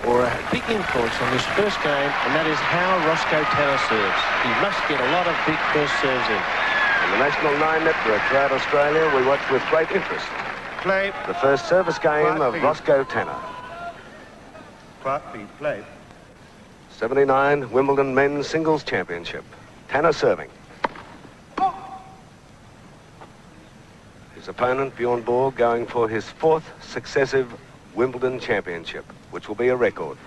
Or a big influence on this first game, and that is how Borg-Tanner serves. He must get a lot of big first serves in. On the National 9 network throughout Australia, we watch with great interest Play. the first service game of Borg-Tanner. Quiet, please. Play. 79 Wimbledon Men's Singles Championship. Tanner serving. His opponent, Bjorn Borg, going for his 4th successive Wimbledon Championship, which will be a record.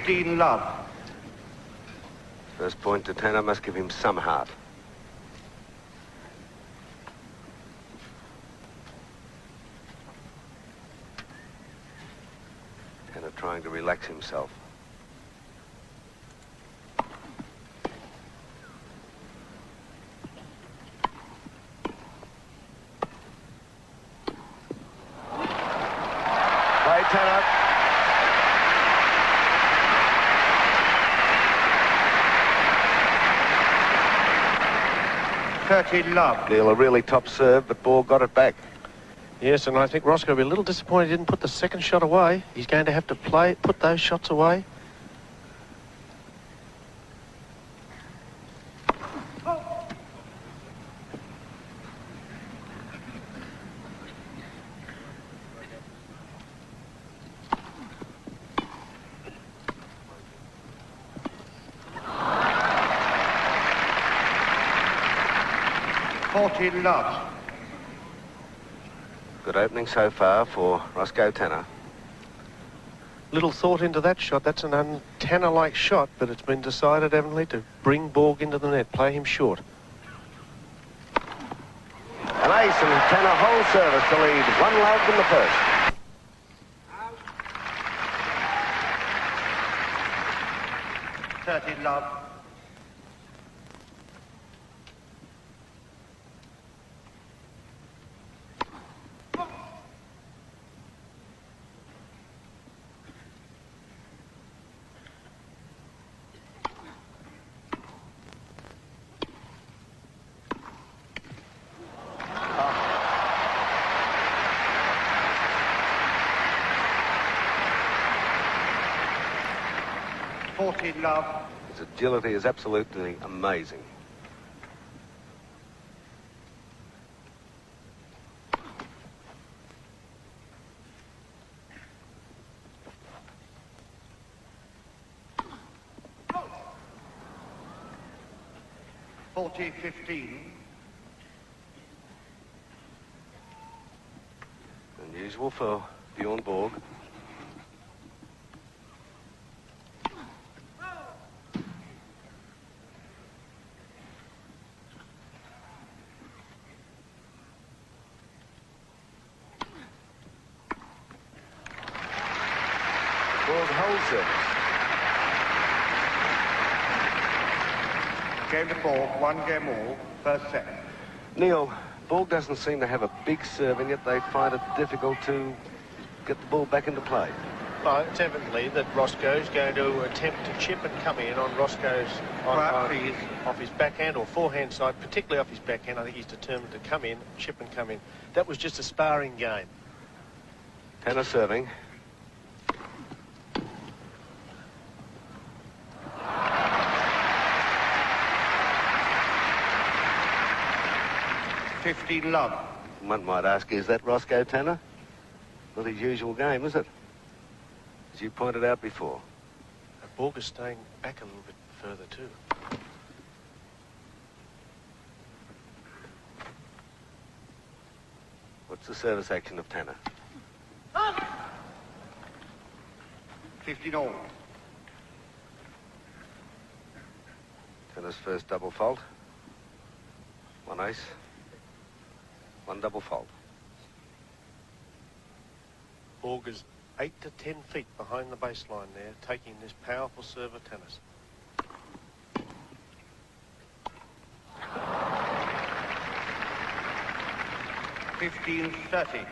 Love. First point to Tanner must give him some heart. Tanner trying to relax himself. Play, Tanner. Love. Neil, a really top serve, but Borg got it back. Yes, and I think Roscoe will be a little disappointed he didn't put the second shot away. He's going to have to put those shots away. Love. Good opening so far for Borg-Tanner. Little thought into that shot. That's an un-Tanner-like shot, but it's been decided, evidently, to bring Borg into the net, play him short. An ace, and Tanner whole service to lead 1-love in the first. Love. Love. His agility is absolutely amazing. Unusual for Bjorn Borg. Borg whole service. Game to Borg, 1 game all, first set. Neil, Borg doesn't seem to have a big serve, and yet they find it difficult to get the ball back into play. Well, it's evidently that Roscoe's going to attempt to chip and come in on Roscoe's off his backhand or forehand side, particularly off his backhand. I think he's determined to come in, chip and come in. That was just a sparring game. Tanner serving. Love. One might ask, is that Borg-Tanner? Not his usual game, is it? As you pointed out before. Borg is staying back a little bit further too. What's the service action of Tanner? 15 all. Tanner's first double fault. 1 ace. 1 double fault. Borg is 8 to 10 feet behind the baseline there, taking this powerful serve of tennis. $15.30.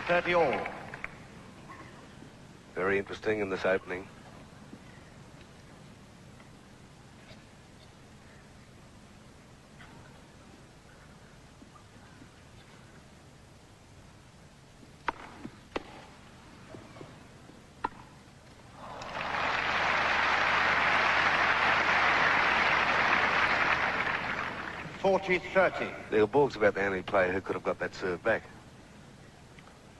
$30 all. Very interesting in this opening. $40-30. Leo Borg's about the only player who could have got that serve back.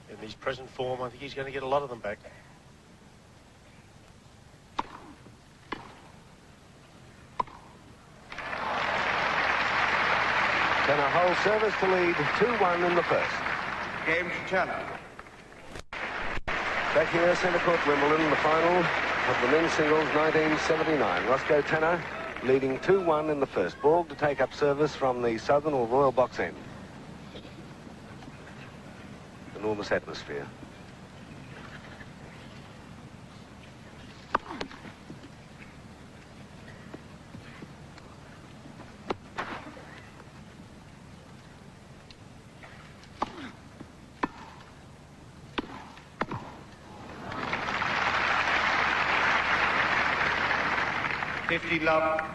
In his present form, I think he's going to get a lot of them back. Tanner holds service to lead 2-1 in the first. Game to Tanner. Back here, centre court, Wimbledon, the final of the men's singles 1979. Roscoe Tanner leading 2-1 in the first. Borg to take up service from the southern or royal box end. Enormous atmosphere. $50.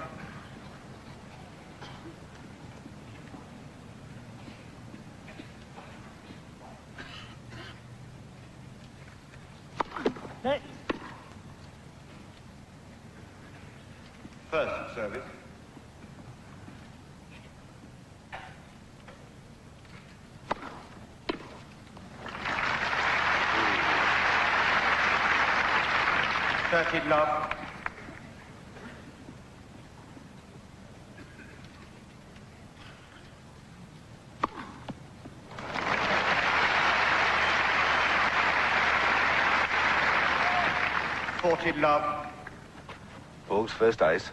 First service. $30. $40. Borg's first ace.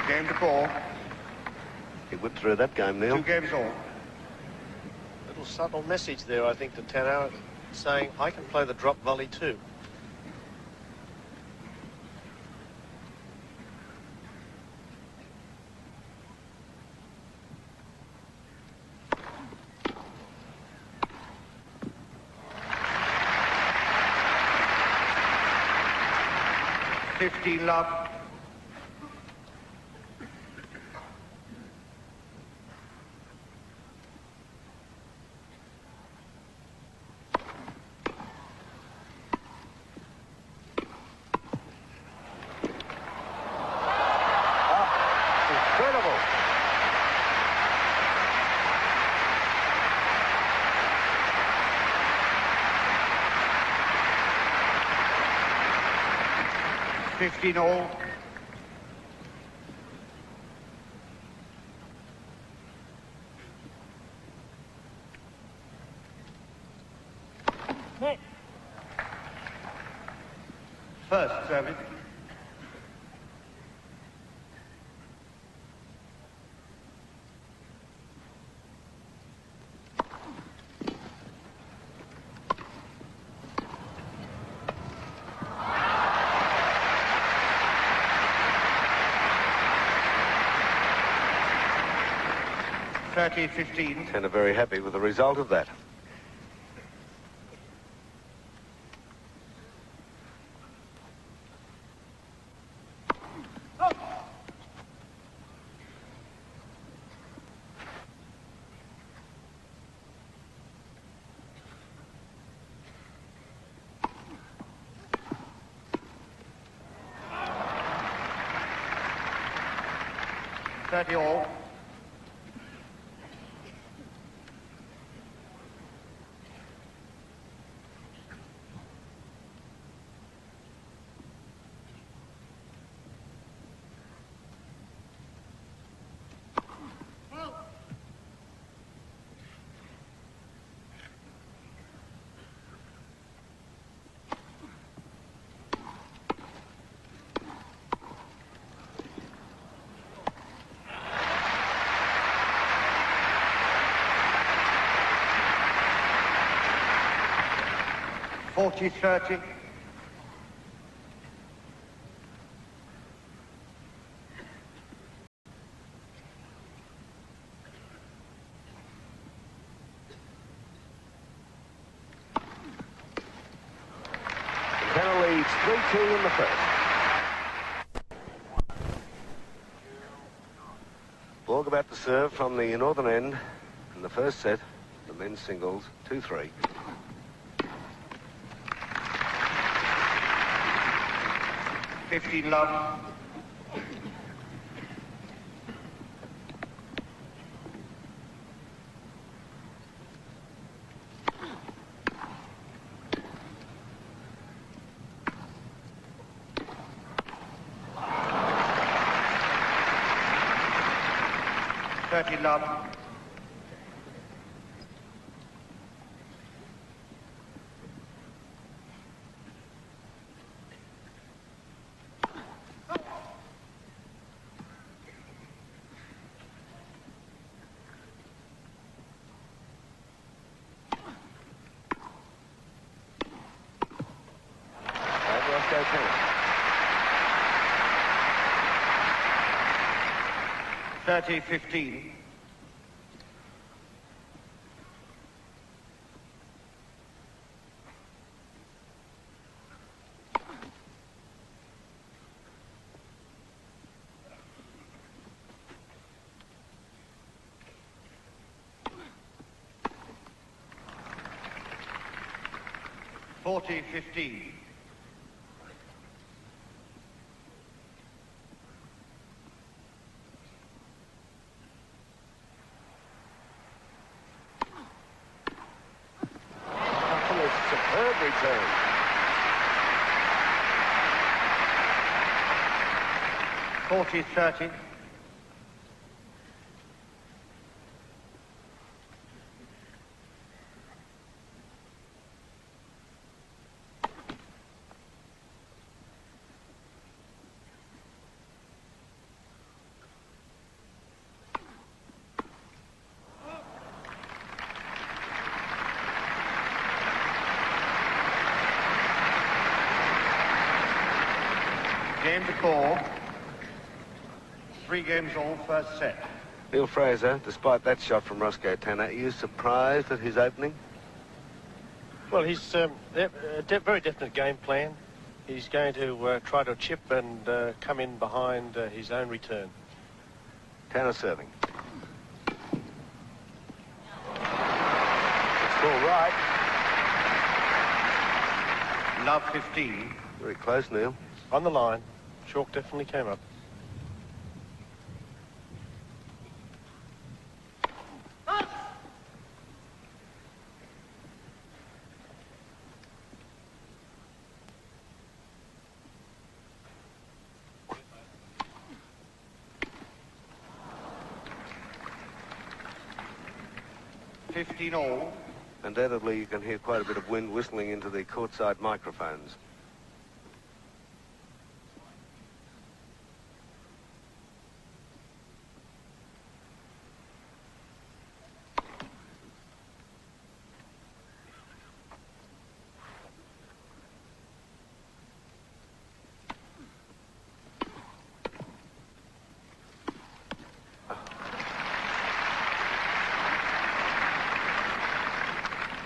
Game to Borg. He whipped through that game, Neil. 2 games all. Little subtle message there, I think, to Tanner, saying, I can play the drop volley too. $15. Incredible. $15 all. First service. $30-15. Tanner very happy with the result of that. 30 all. $40-30. Tanner leads 3-2 in the first. Borg about to serve from the northern end in the first set. The men's singles, 2-3. Love. Love. Tanner. 30-15. $40-15. Superb return. $40-30. Game to 4. 3 games all, first set. Neil Fraser, despite that shot from Roscoe Tanner, are you surprised at his opening? Well, he's a very definite game plan. He's going to try to chip and come in behind his own return. Tanner serving. It's all right. Love 15. Very close, Neil. On the line. Chalk definitely came up. $15 all. Undoubtedly, you can hear quite a bit of wind whistling into the courtside microphones.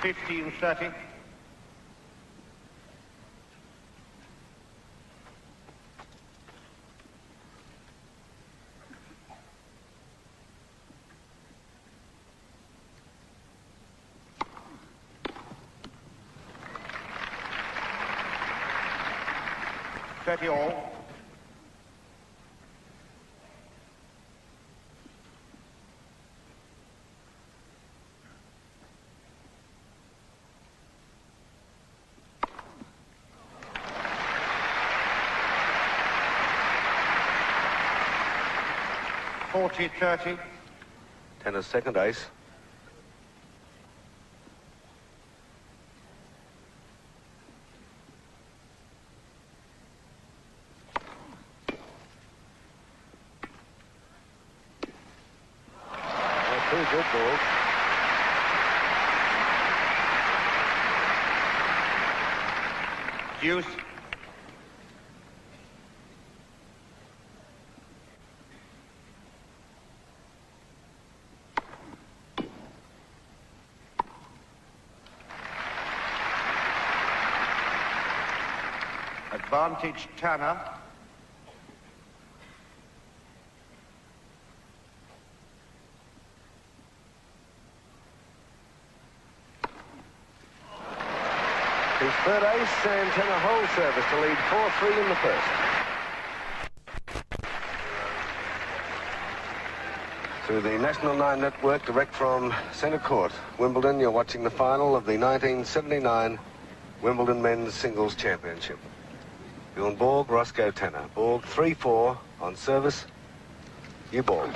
$15-30. $30 all. 40-30. Tanner's second ace. Pretty good ball. Deuce. Advantage Tanner. His third ace, and Tanner holds service to lead 4-3 in the first. Through the National 9 Network, direct from Centre Court, Wimbledon, you're watching the final of the 1979 Wimbledon Men's Singles Championship. Bjorn Borg, Roscoe Tanner. Borg 3-4 on service. You balls.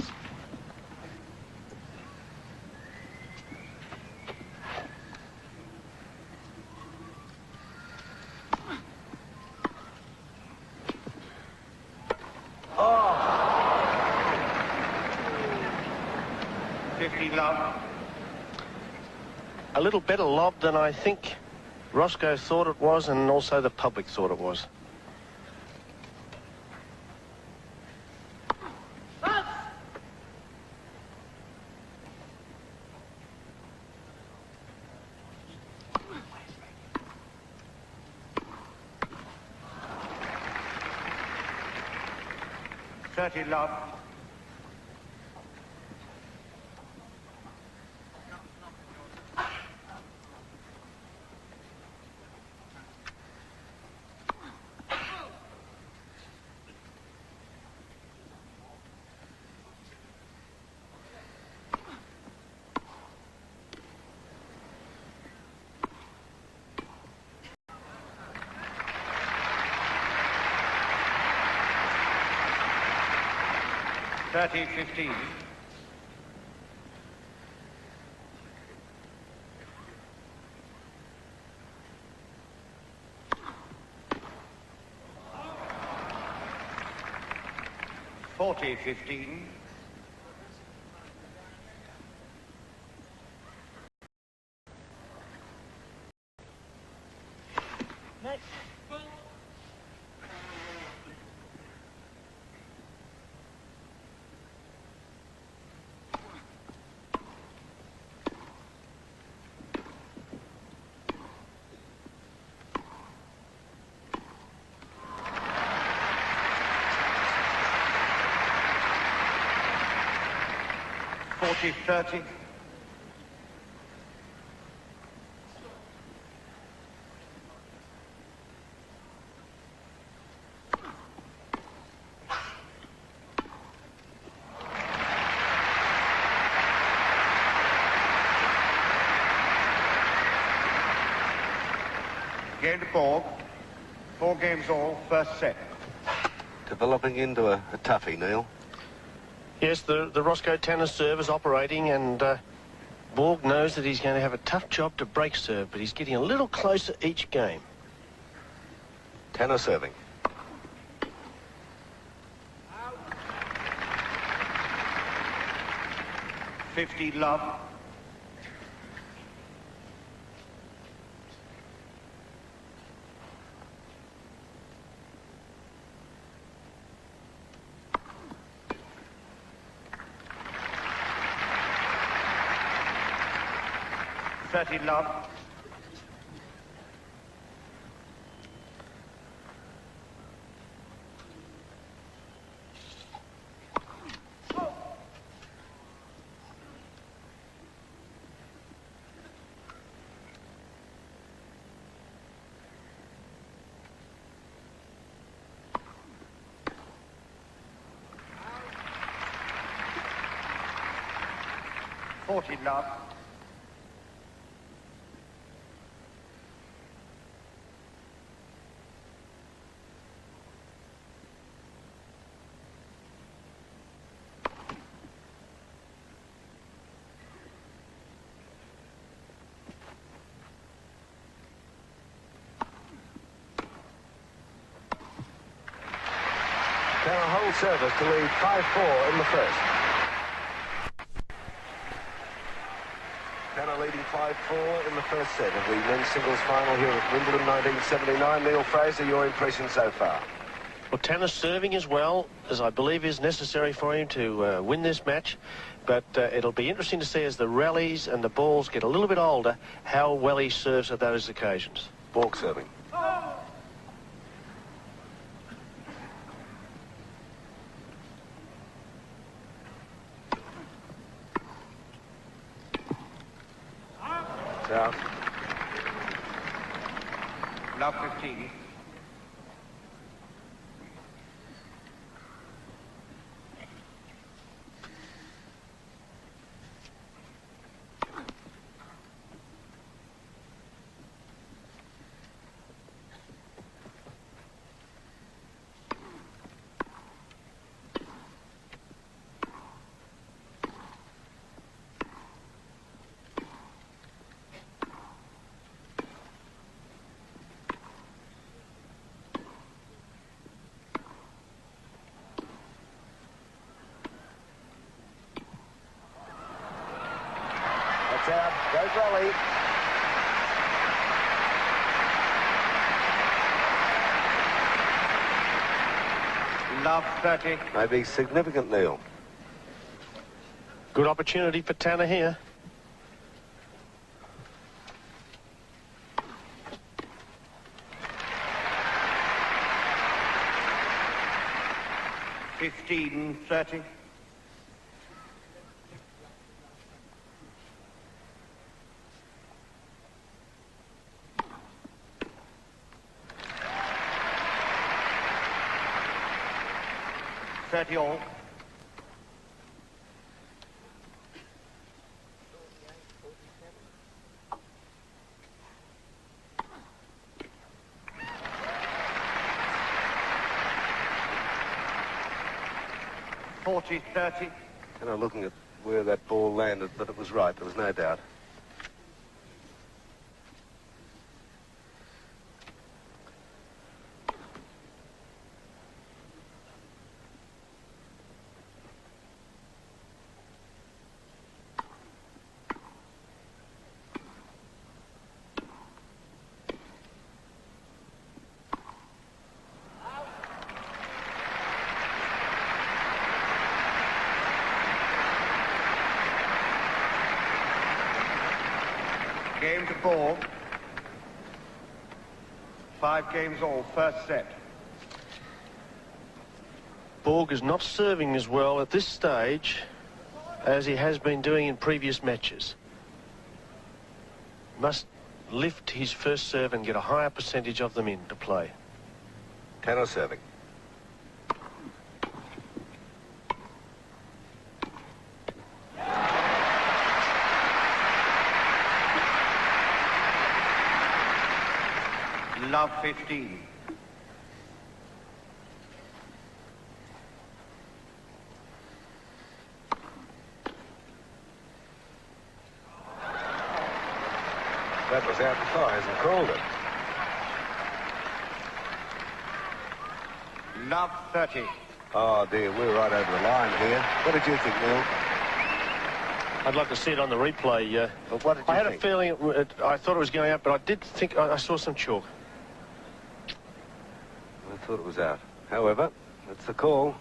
A little better lob than I think Roscoe thought it was, and also the public thought it was. Love. $30-15. $40-15. Next. $40-30. Game to Borg. 4 games all, first set. Developing into a toughie, Neil. Yes, the Roscoe Tanner serve is operating, and Borg knows that he's going to have a tough job to break serve, but he's getting a little closer each game. Tanner serving. $50 love. $30 love. $40 love. Tanner holds service to lead 5-4 in the first. Tanner leading 5-4 in the first set of the men's singles final here at Wimbledon 1979. Neil Fraser, your impression so far? Well, Tanner's serving as well as I believe is necessary for him to win this match. But it'll be interesting to see as the rallies and the balls get a little bit older how well he serves at those occasions. Borg serving. Out. Love 15. Out. Goes rally. Love 30. Maybe significant, Neil. Good opportunity for Tanner here. Fifteen, 30. All. $40-30. And I'm looking at where that ball landed, but it was right. There was no doubt. Game to Borg. 5 games all, first set. Borg is not serving as well at this stage as he has been doing in previous matches. Must lift his first serve and get a higher percentage of them into play. Tanner serving. Love 15. That was out before, hasn't called it. Love 30. Oh dear, we're right over the line here. What did you think, Neil? I'd like to see it on the replay. But what did you I had think? a feeling, I thought it was going out, but I did think I saw some chalk. I thought it was out. However, that's the call.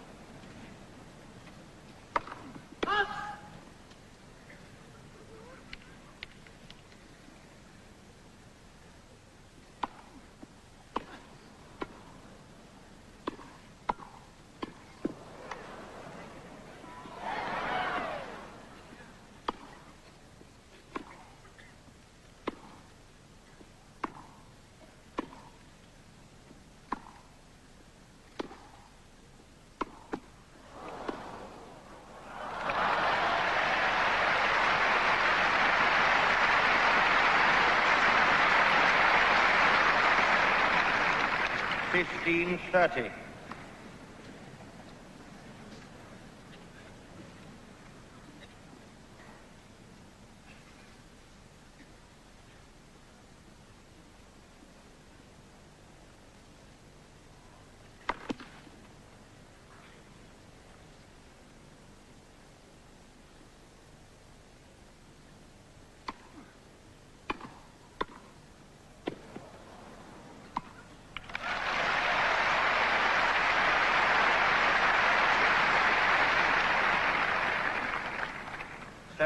$15-30.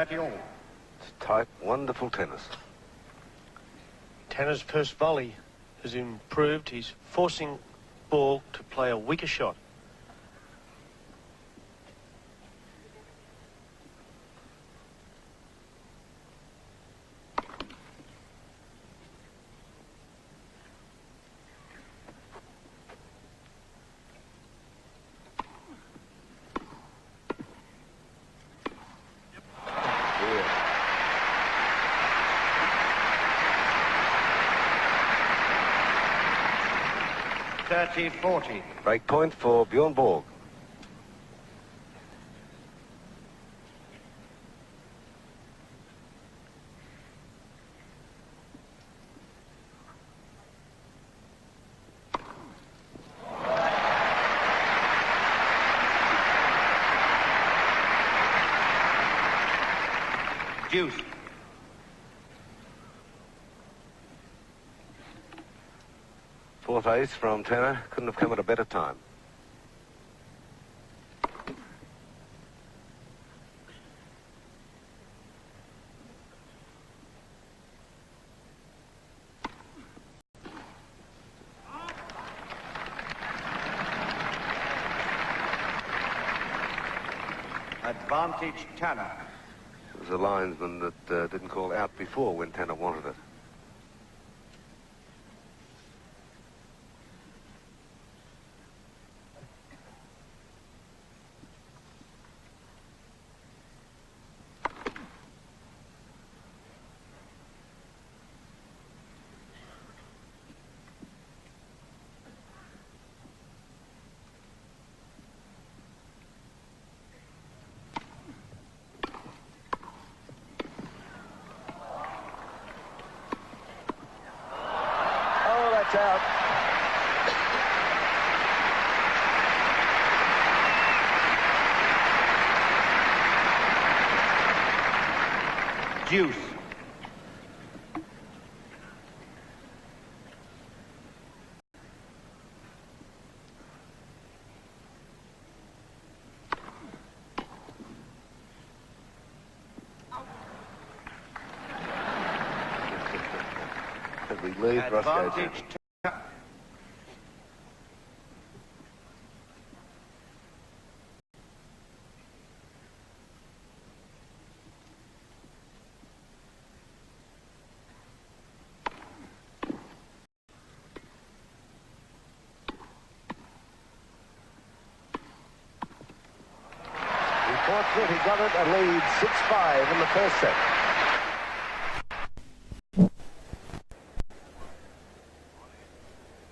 30 all. It's tight, wonderful tennis. Tanner's first volley has improved. He's forcing Borg to play a weaker shot. Yeah. 30-40. Break point for Bjorn Borg. Deuce. Fourth ace from Tanner. Couldn't have come at a better time. Advantage Tanner. It was a linesman that didn't call out before when Tanner wanted it. Out. Deuce. As we leave Roscoe. Advantage. 4-3, he got it and leads 6-5 in the first set.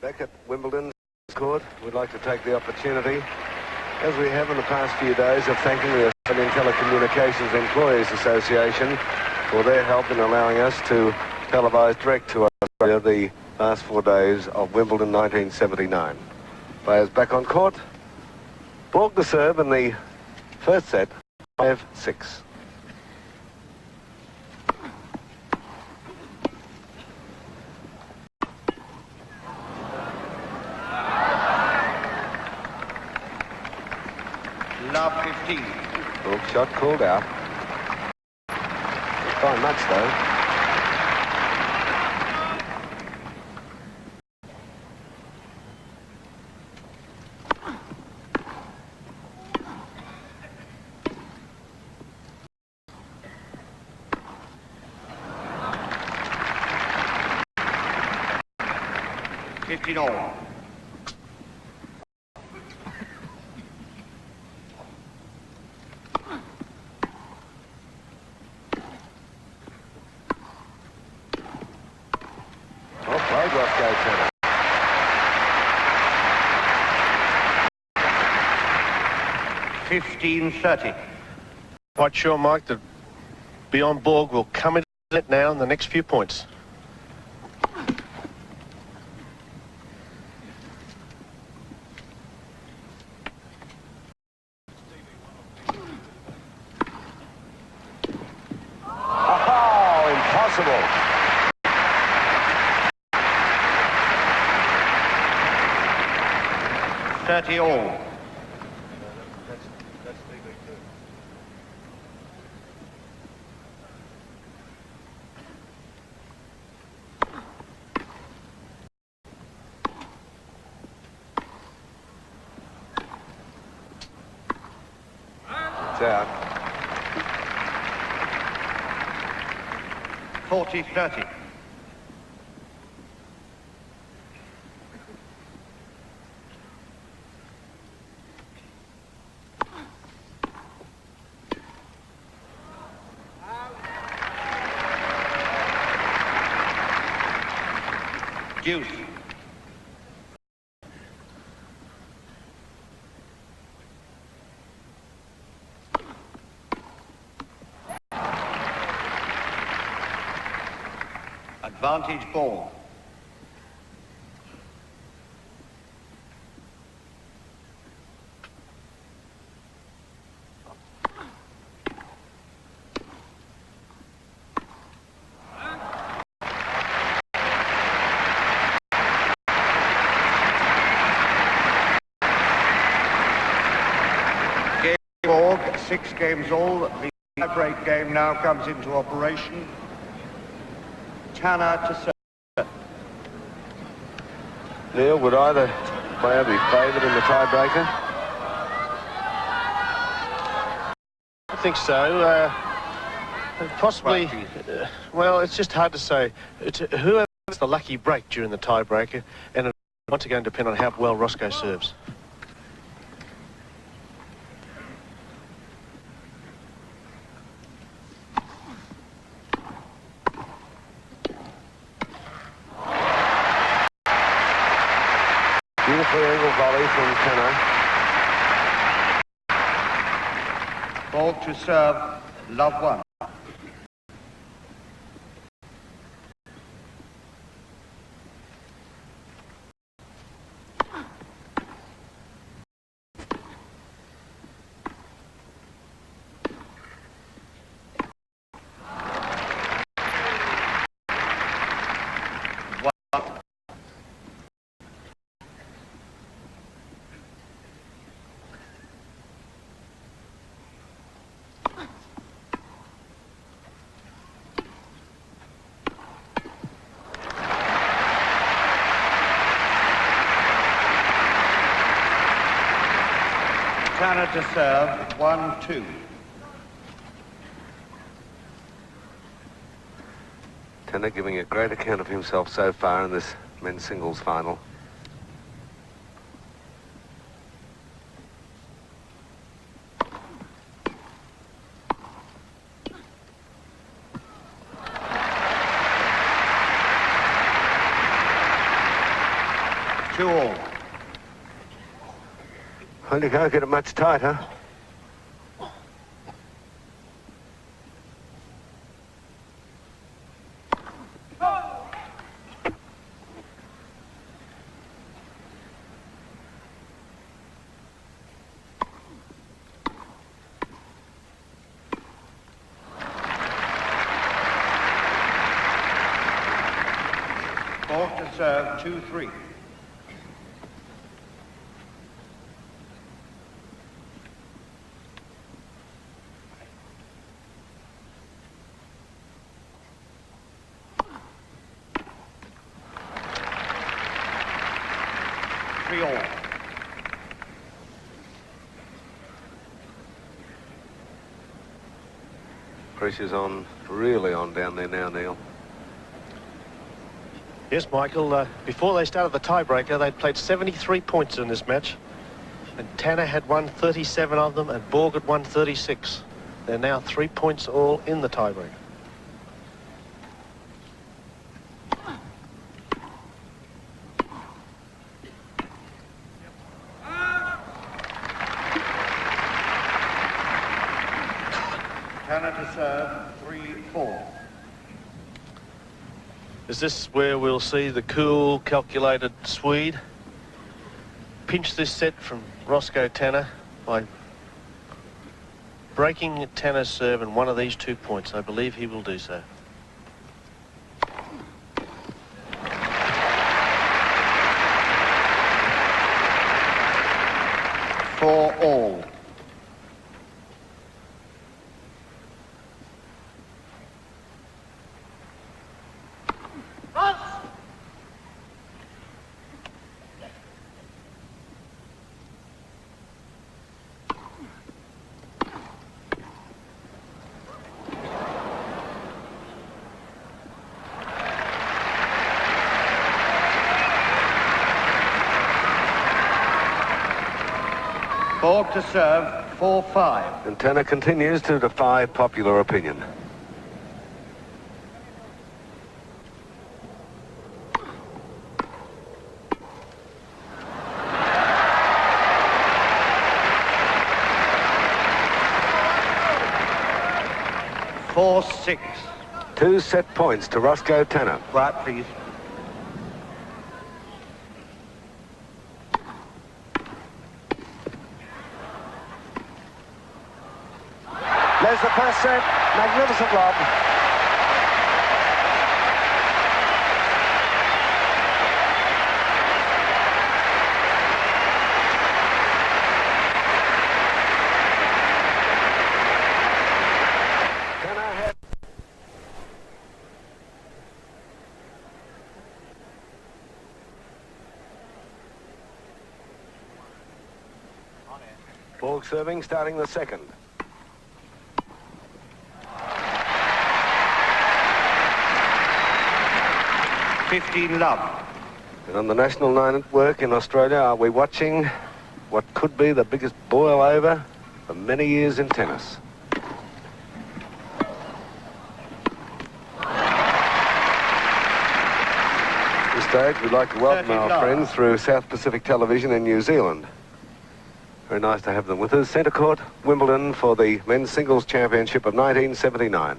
Back at Wimbledon court, we'd like to take the opportunity, as we have in the past few days, of thanking the Australian Telecommunications Employees Association for their help in allowing us to televise direct to Australia the last 4 days of Wimbledon 1979. Players back on court. Borg to serve in the first set, 5-6. Love 15. Borg shot called out. Not by much though. All. Well played, Roscoe. 15-30. Quite sure, Mike, that Bjorn Borg will come into it now in the next few points. Impossible. All. That's 3-2. It's out. 40-30. Deuce. Advantage ball. Borg, 6 games all. The tie-break game now comes into operation. Tanner to serve. Neil, would either player be favoured in the tiebreaker? I think so. Possibly. Well, it's just hard to say. Whoever gets the lucky break during the tiebreaker, and it's once again depend on how well Roscoe serves. Beautiful angle volley from Tanner. Borg to serve, love 1. Tanner to serve, 1-2. Tanner giving a great account of himself so far in this men's singles final. Two all. Well, you can't get it much tighter. Borg to serve, 2-3. All. Pressure's on, really on down there now, Neil. Yes, Michael, before they started the tiebreaker, they'd played 73 points in this match. And Tanner had won 37 of them, and Borg had won 36. They're now 3 points all in the tiebreaker. Tanner to serve, 3-4. Is this where we'll see the cool, calculated Swede pinch this set from Roscoe Tanner by breaking Tanner's serve in one of these 2 points? I believe he will do so. For all. Borg to serve, 4-5. And Tanner continues to defy popular opinion. Four, 6. 2 set points to Roscoe Tanner. Quiet, please. There's the first set. Magnificent lob. Borg serving, starting the second. Love. And on the National 9 Network in Australia, are we watching what could be the biggest boil over for many years in tennis? At this stage, we'd like to welcome our friends through South Pacific Television in New Zealand. Very nice to have them with us. Centre Court, Wimbledon, for the Men's Singles Championship of 1979.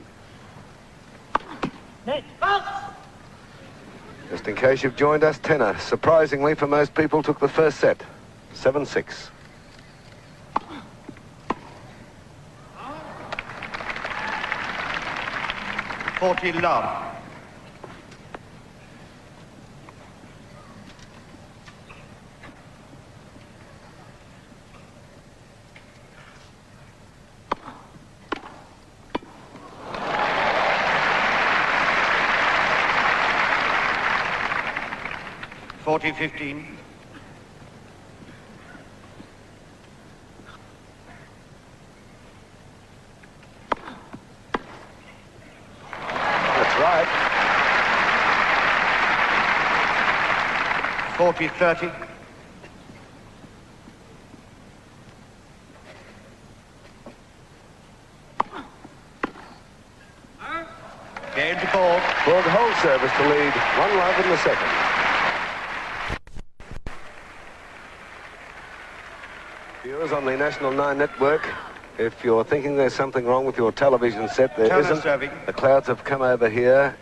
Just in case you've joined us, Tanner, surprisingly for most people, took the first set, 7-6. Love. $40-15. That's right. 40-30. Game to Borg. Borg hold service to lead 1-love in the second. Viewers on the National 9 Network, if you're thinking there's something wrong with your television set, there Tanner isn't. serving. The clouds have come over here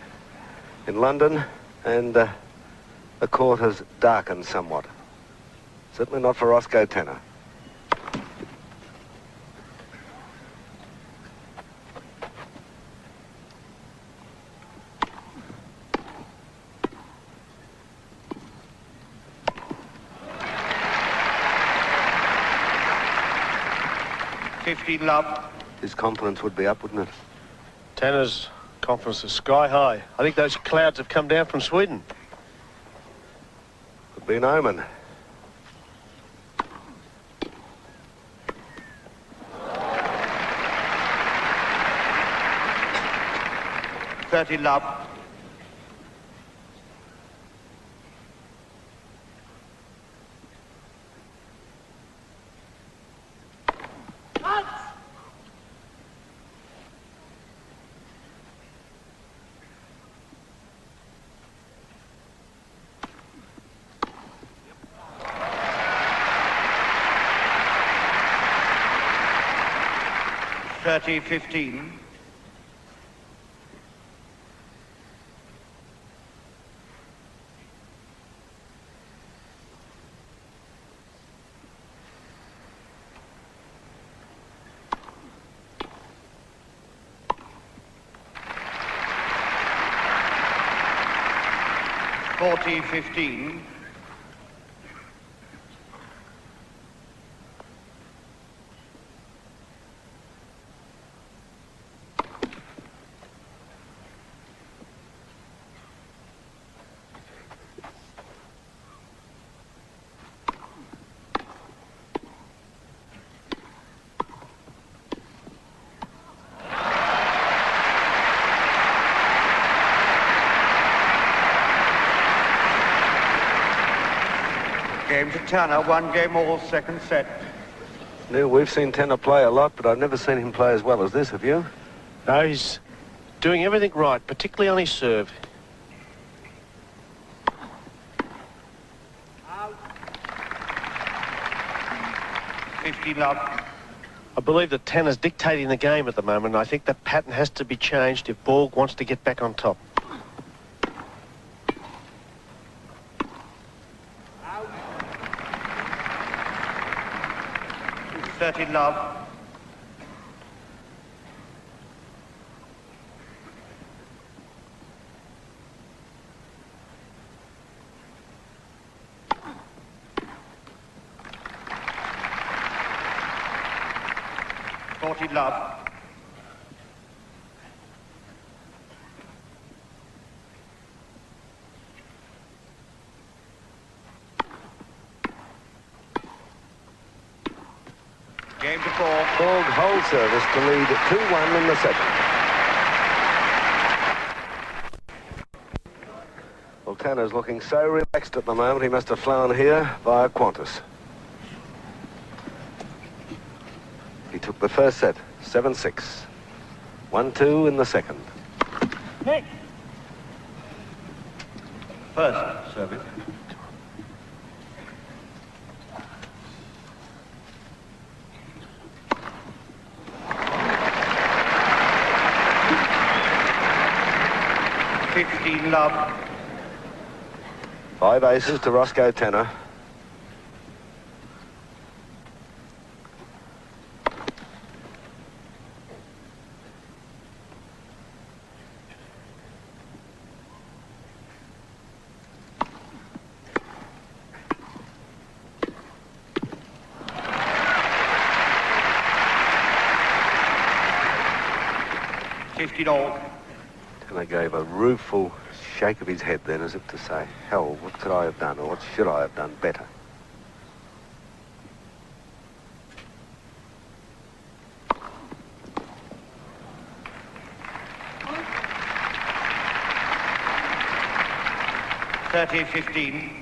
in London, and the court has darkened somewhat. Certainly not for Roscoe Tanner. Love. His confidence would be up, wouldn't it? Tanner's confidence is sky high. I think those clouds have come down from Sweden. Could be an omen. Love. $30-15. $40-15. Game to Tanner, 1 game all, second set. Neil, we've seen Tanner play a lot, but I've never seen him play as well as this, have you? No, he's doing everything right, particularly on his serve. Out. 50 love. I believe that Tanner's dictating the game at the moment, and I think that pattern has to be changed if Borg wants to get back on top. 30 love. Love. Game to Borg. Borg hold service to lead 2-1 in the second. Well, Tanner's looking so relaxed at the moment, he must have flown here via Qantas. He took the first set, 7-6. 1-2 in the second. Nick. First service. Love. 5 aces to Roscoe Tanner. Tanner gave a rueful shake of his head then, as if to say, hell, what could I have done, or what should I have done better? $30-15.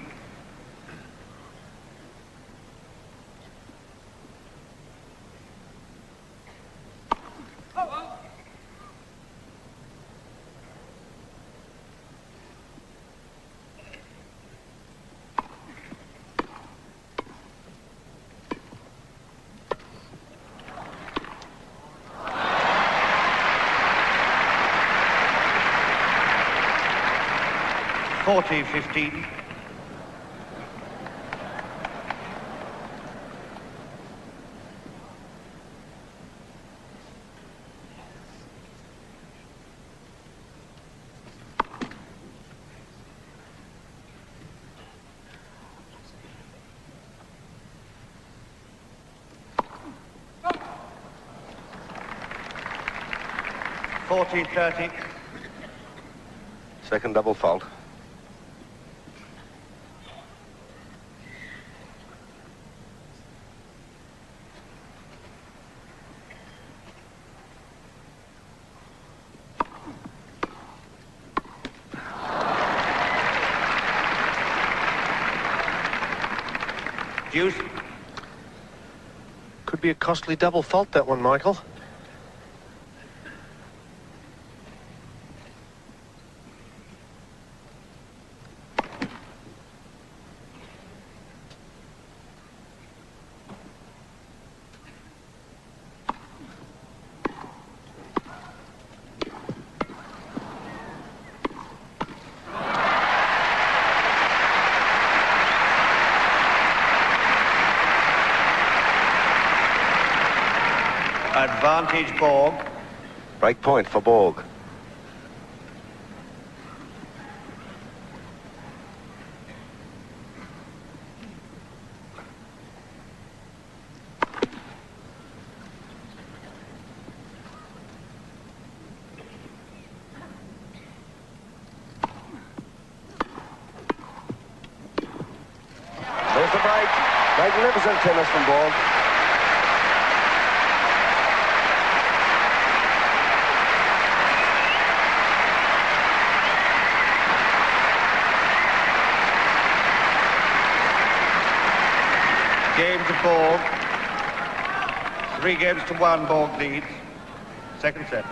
$40-15. $40-30. Second double fault. Deuce. Could be a costly double fault, that one, Michael. Advantage Borg. Break point for Borg. There's the break. Magnificent tennis from Borg. Game to Borg. 3 games to 1, Borg leads. Second set.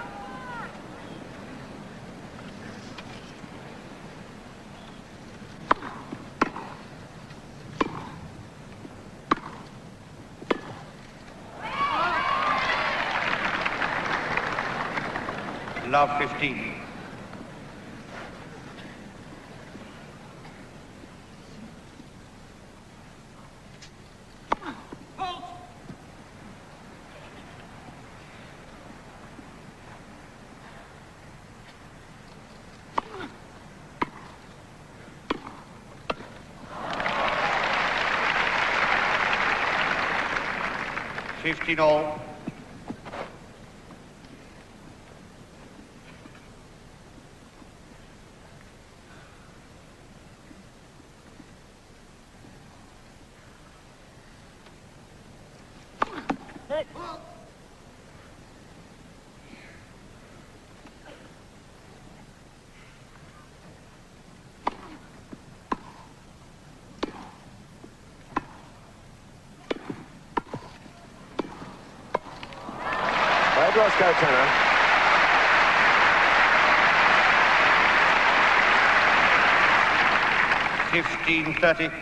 Love 15. All. Borg-Tanner. 15-30.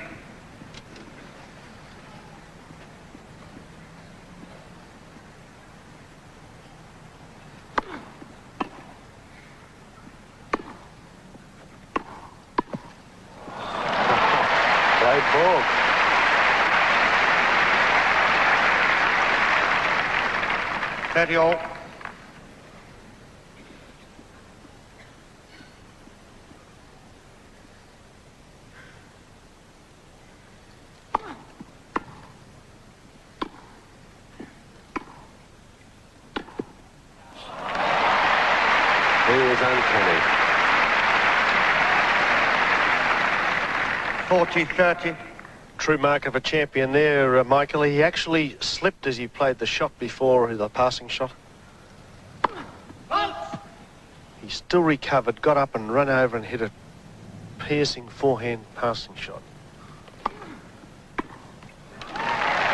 Great Borg. 30 all. He is uncanny. 40-30. True mark of a champion there, Michael. He actually slipped as he played the shot before, the passing shot. He still recovered, got up and ran over and hit a piercing forehand passing shot.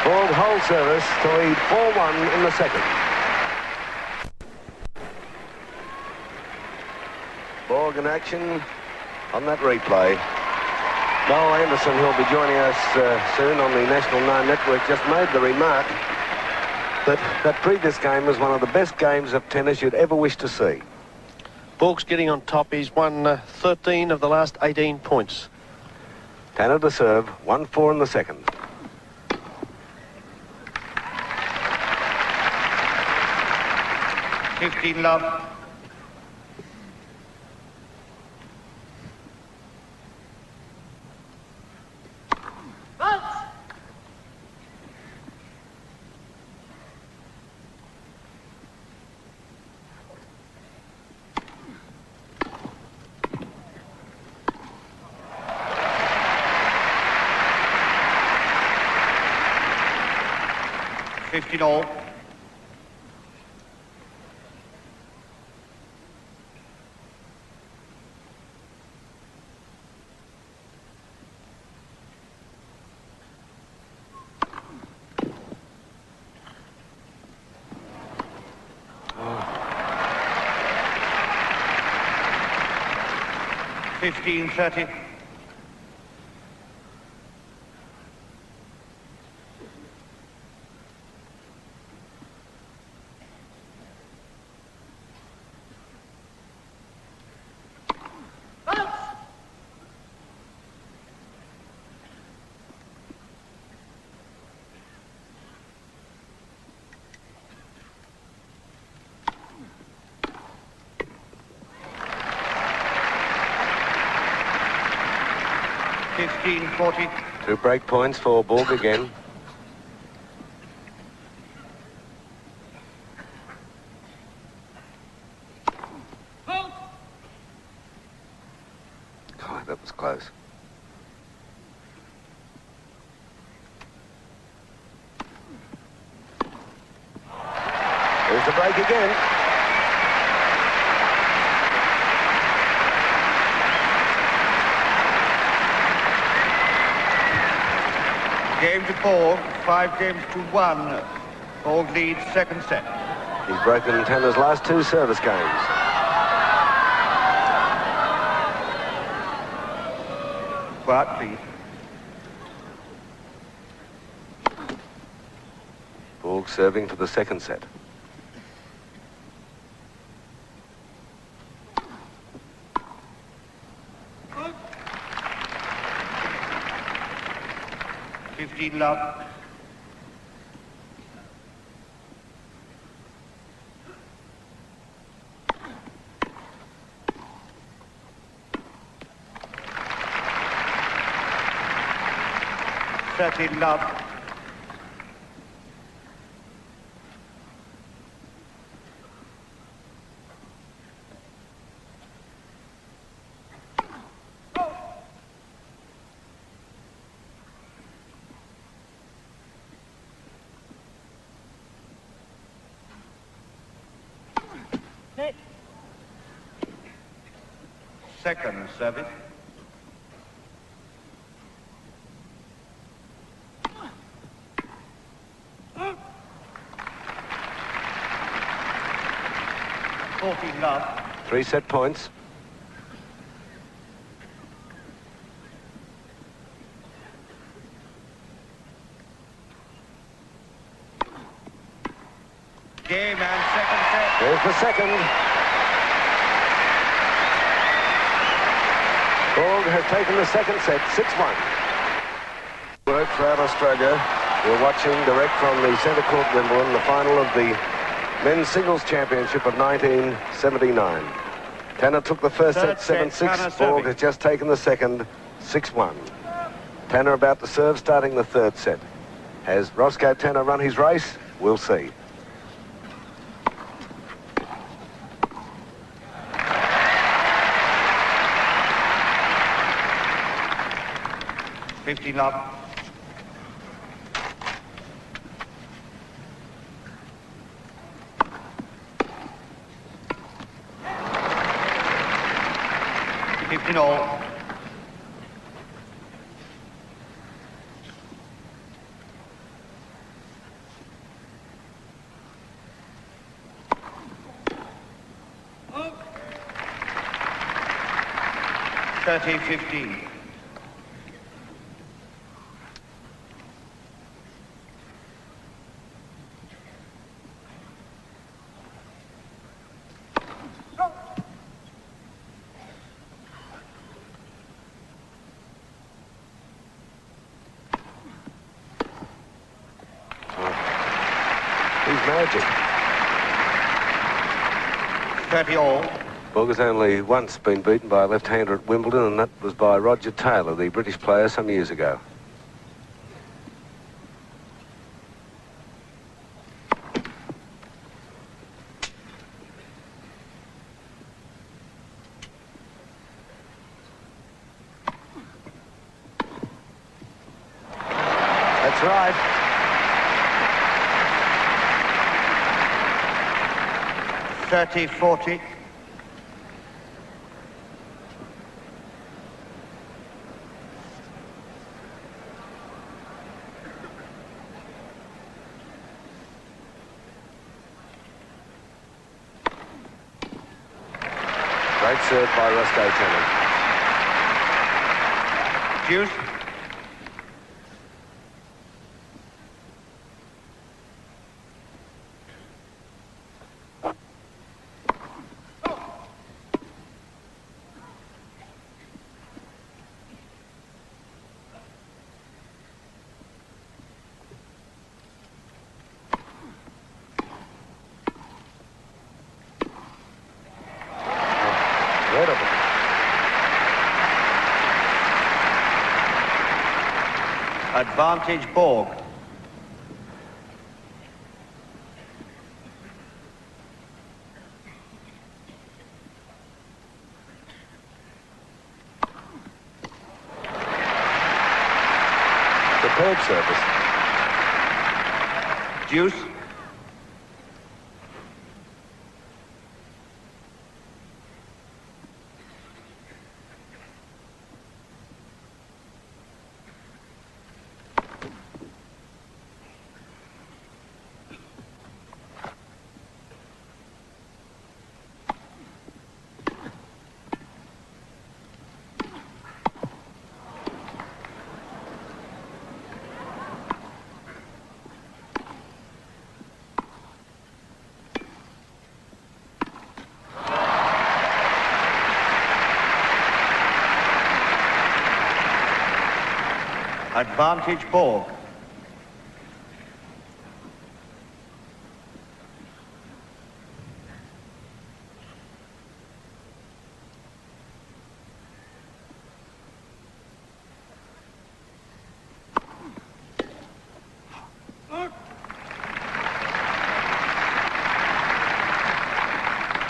Borg hold service to lead 4-1 in the second. Borg in action on that replay. Noel Anderson, who'll be joining us soon on the National 9 Network, just made the remark that that previous game was one of the best games of tennis you'd ever wish to see. Borg's getting on top. He's won 13 of the last 18 points. Tanner to serve, 1-4 in the second. Love. 15 all. Oh. 15-30. Two break points for Borg again. God, that was close. There's the break again. Game to Borg, 5 games to 1. Borg leads second set. He's broken Tanner's last 2 service games. Quiet, please. Borg serving for the second set. Good. 15 love. Love. Second service. Love. 3 set points. Game and second set. There's the second. Borg has taken the second set, 6-1. Work throughout Australia. We're watching direct from the Centre Court Wimbledon, the final of the Men's Singles Championship of 1979. Tanner took the first set 7-6. Borg has just taken the second 6-1. Tanner about to serve, starting the third set. Has Roscoe Tanner run his race? We'll see. Love. All. Oh. 30-15. Magic. 30 all. Borg has only once been beaten by a left-hander at Wimbledon, and that was by Roger Taylor, the British player, some years ago. That's right. 30-40. Great serve by Roscoe Tanner. Deuce. Advantage Borg. Superb service. Deuce. Advantage Borg.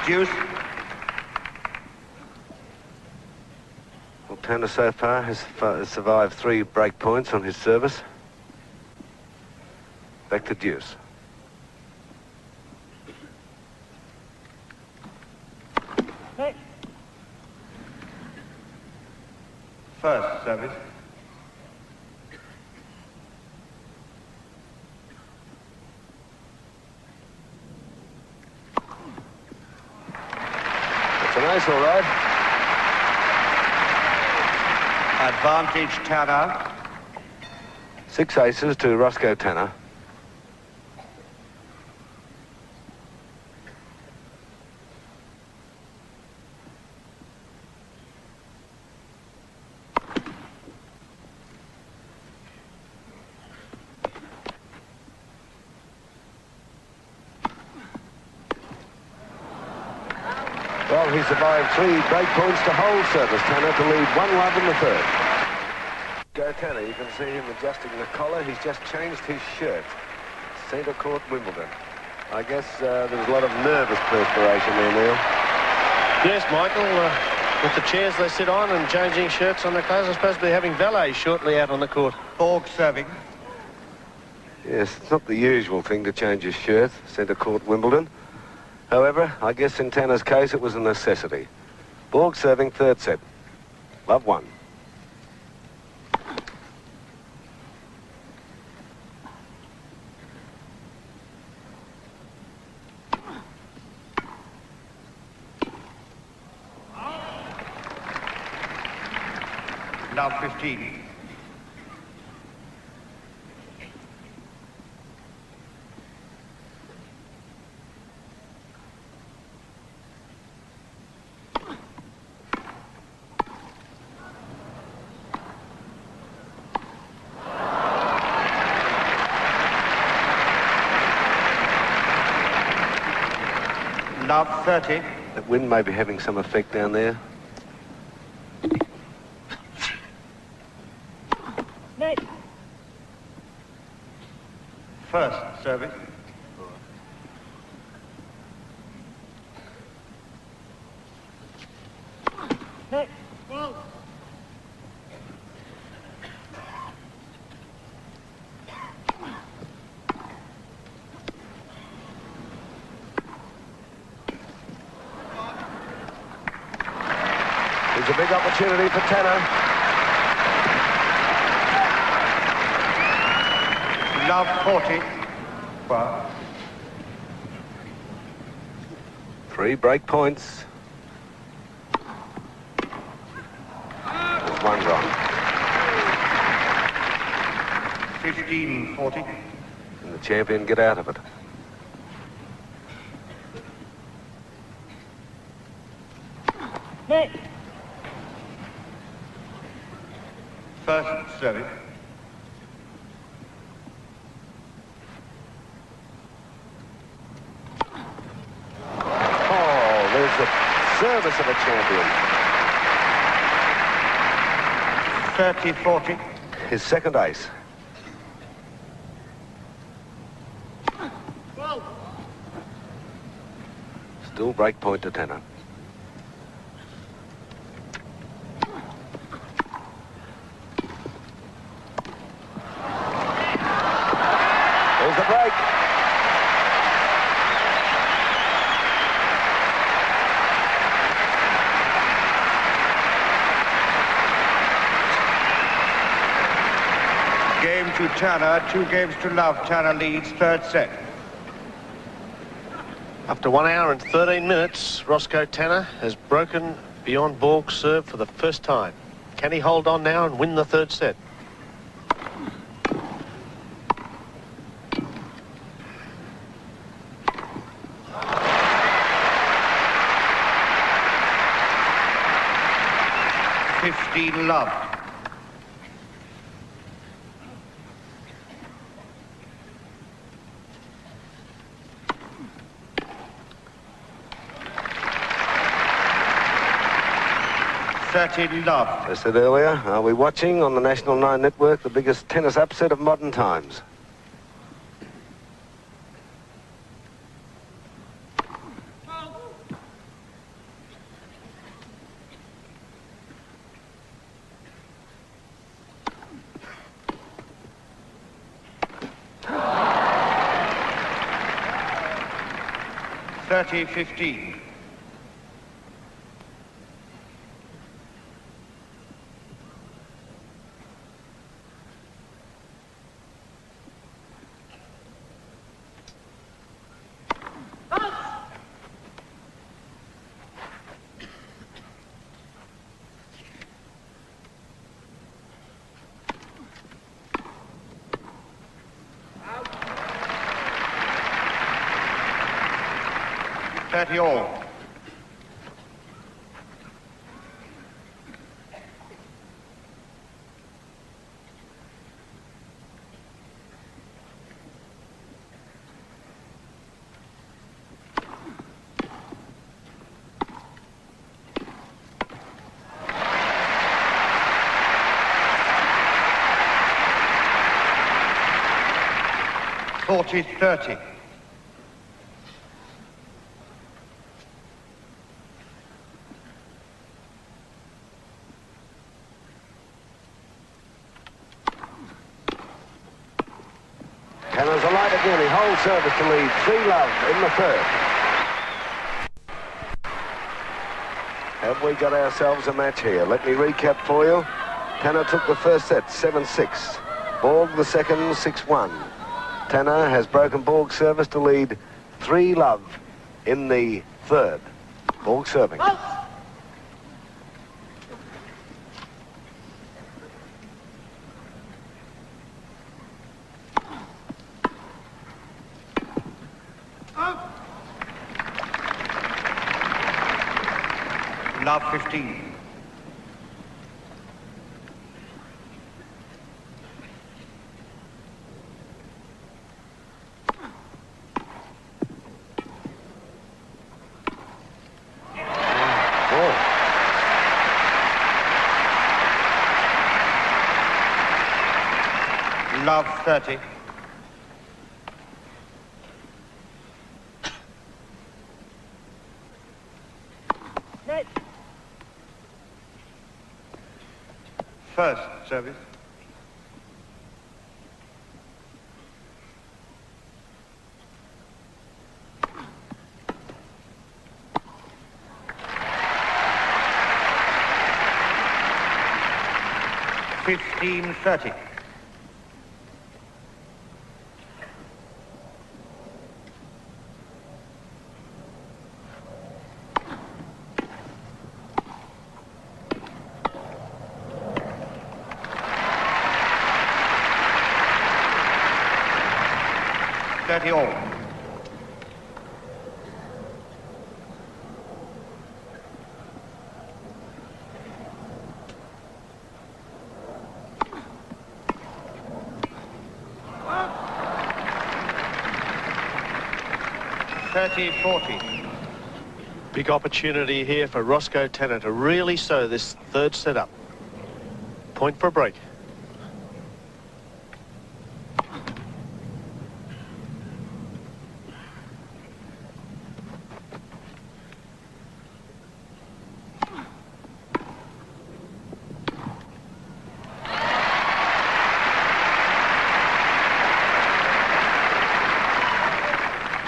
Deuce. Well, Tanner so far has survived 3 break points on his service. Back to deuce. Hey. First service. It's a nice, all right. Advantage Tanner. 6 aces to Roscoe Tanner. Well, he survived 3 break points to hold service, Tanner, to lead 1-love in the third. Go Tanner, you can see him adjusting the collar. He's just changed his shirt. Centre Court, Wimbledon. I guess there was a lot of nervous perspiration there, Neil. Yes, Michael, with the chairs they sit on and changing shirts on their clothes, they're supposed to be having valet shortly out on the court. Borg serving. Yes, it's not the usual thing to change his shirt, Centre Court, Wimbledon. However, I guess in Tanner's case it was a necessity. Borg serving third set. Love 1. Love 15. Love 30. That wind may be having some effect down there. First service. It's a big opportunity for Tanner. Love 40. Well. 3 break points. There's 1 wrong. 15-40. And the champion get out of it. First service. The service of a champion. 30-40. His second ace. Still break point to Tanner. There's the break. Game to Tanner, 2 games to love. Tanner leads third set. After 1 hour and 13 minutes, Roscoe Tanner has broken beyond Borg's serve for the first time. Can he hold on now and win the third set? Love. 30 love. As I said earlier, are we watching on the National 9 network the biggest tennis upset of modern times? $30-15. All. $40-30. Tanner's alight again. He holds service to lead 3-love in the third. Have we got ourselves a match here? Let me recap for you. Tanner took the first set, 7-6. Borg the second, 6-1. Tanner has broken Borg's service to lead 3-love in the third. Borg serving. Love 15. Love 30. First service. $15-30. All. $30-40. Big opportunity here for Roscoe Tanner to really sew this third set up. Point for a break.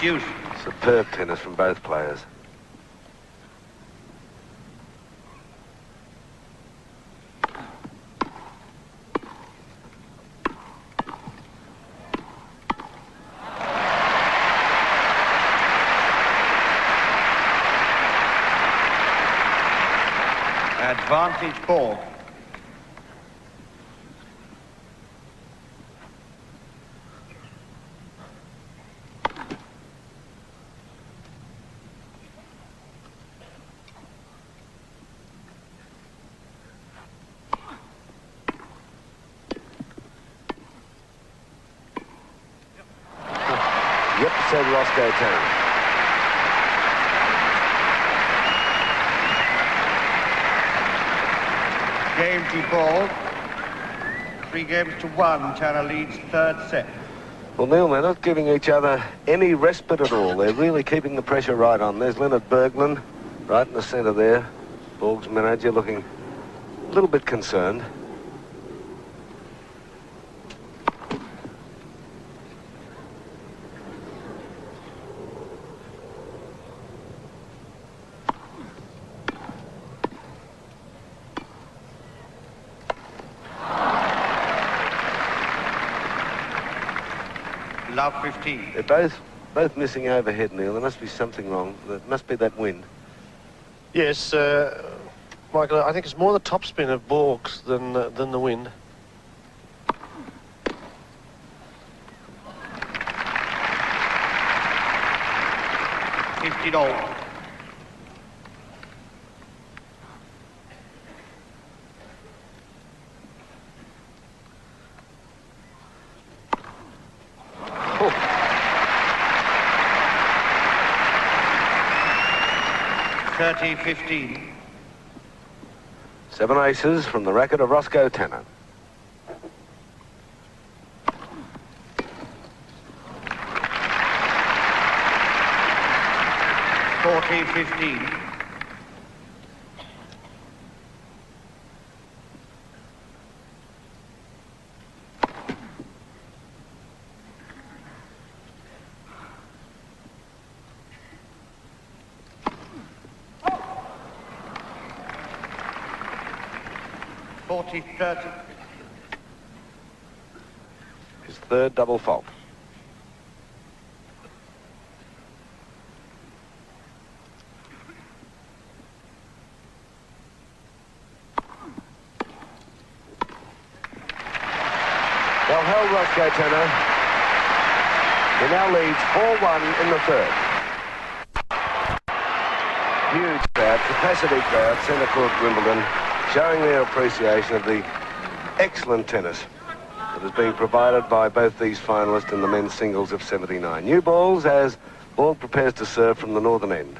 Deuce. Superb tennis from both players. Advantage Borg. Yep, said Roscoe Tanner. Game to ball. 3-1. Tanner leads third set. Well, Neil, they're not giving each other any respite at all. They're really keeping the pressure right on. There's Leonard Berglund right in the centre there. Borg's manager looking a little bit concerned. Love 15. They're both missing overhead, Neil. There must be something wrong. There must be that wind. Yes, Michael, I think it's more the topspin of Borg's than the wind. $50. $30-15. 7 aces from the racket of Borg-Tanner. $40-15. $40-30. His third double fault. Well held, Borg-Tanner. He now leads 4-1 in the third. Huge crowd, capacity crowd, centre court Wimbledon, showing their appreciation of the excellent tennis that is being provided by both these finalists in the men's singles of 79. New balls as Borg prepares to serve from the northern end.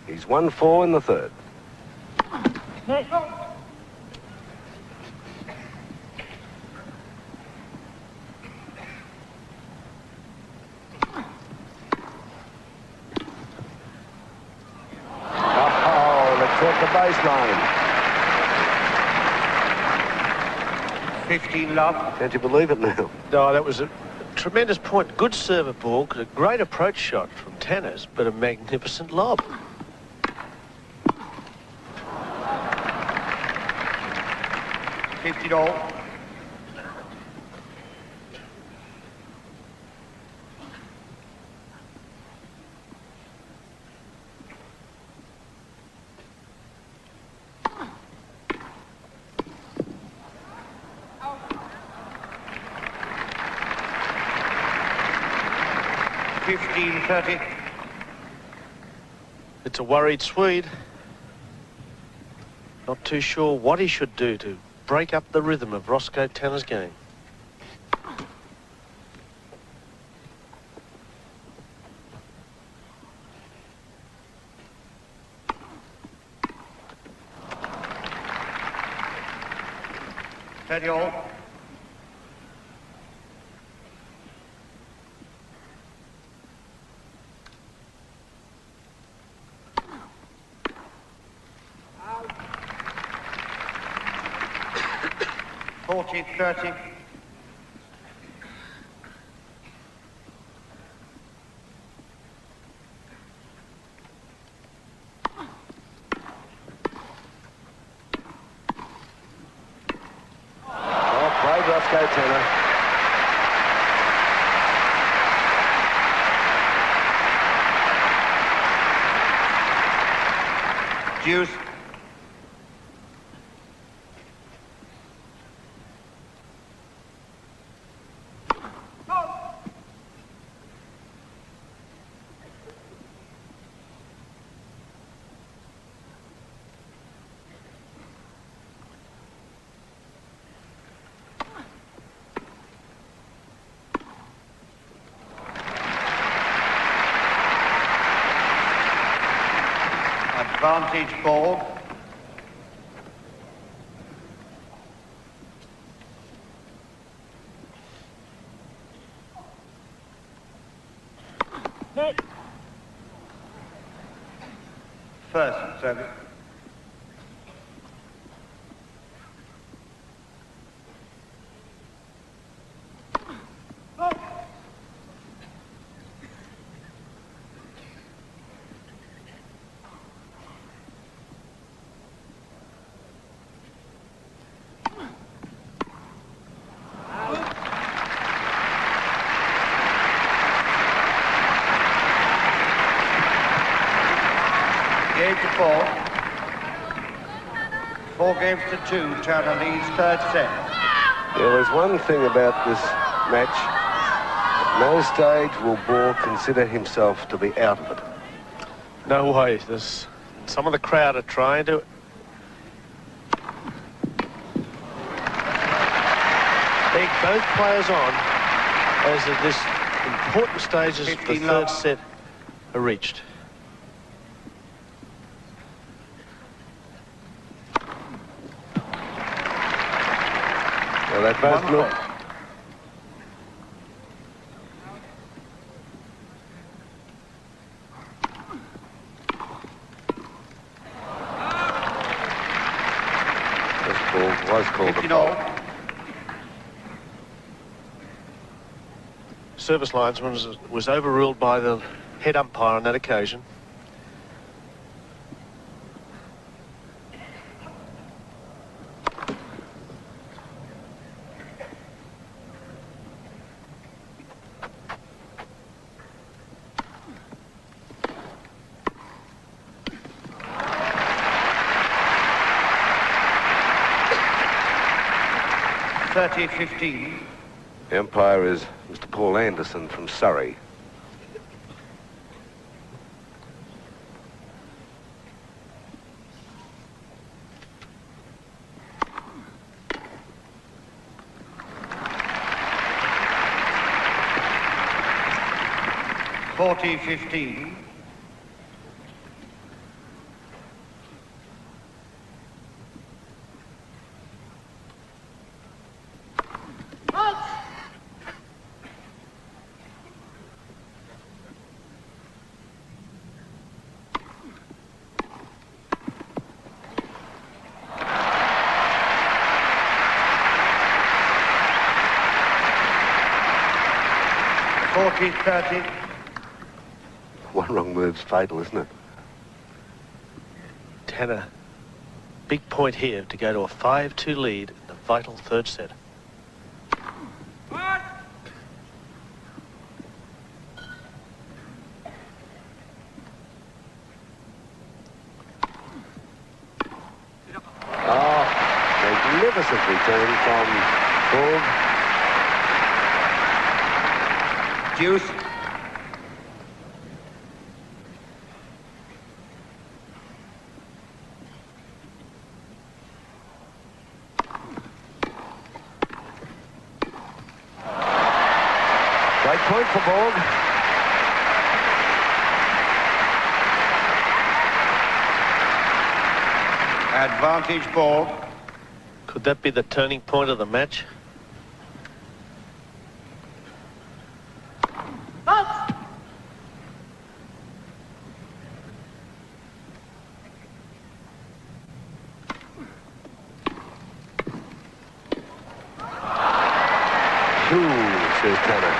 He's 1-4 in the third. Oh, they caught the baseline. 15 love. Can't you believe it now? No, that was a tremendous point. Good serve of Borg, a great approach shot from Tanner's, but a magnificent lob. $50. $15-30. It's a worried Swede. Not too sure what he should do to break up the rhythm of Borg-Tanner's game. $30. $40-30. Well played, Borg-Tanner. Deuce. Advantage Borg. First service. Game to 4. 4 games to 2. China leads third set. Yeah, there's one thing about this match. At no stage will Borg consider himself to be out of it. No way. There's some of the crowd are trying to egg both players on as this important stages of the third set are reached. Well, they both look. This ball was called a foul. Service linesman was overruled by the head umpire on that occasion. .30-15. The umpire is Mr. Paul Anderson from Surrey. .40-15. .30. One wrong move's fatal, isn't it? Tanner, big point here to go to a 5-2 lead in the vital third set. Oh, magnificent return from Borg. Deuce. Great point for Borg. Advantage Borg. Could that be the turning point of the match? Says Tanner.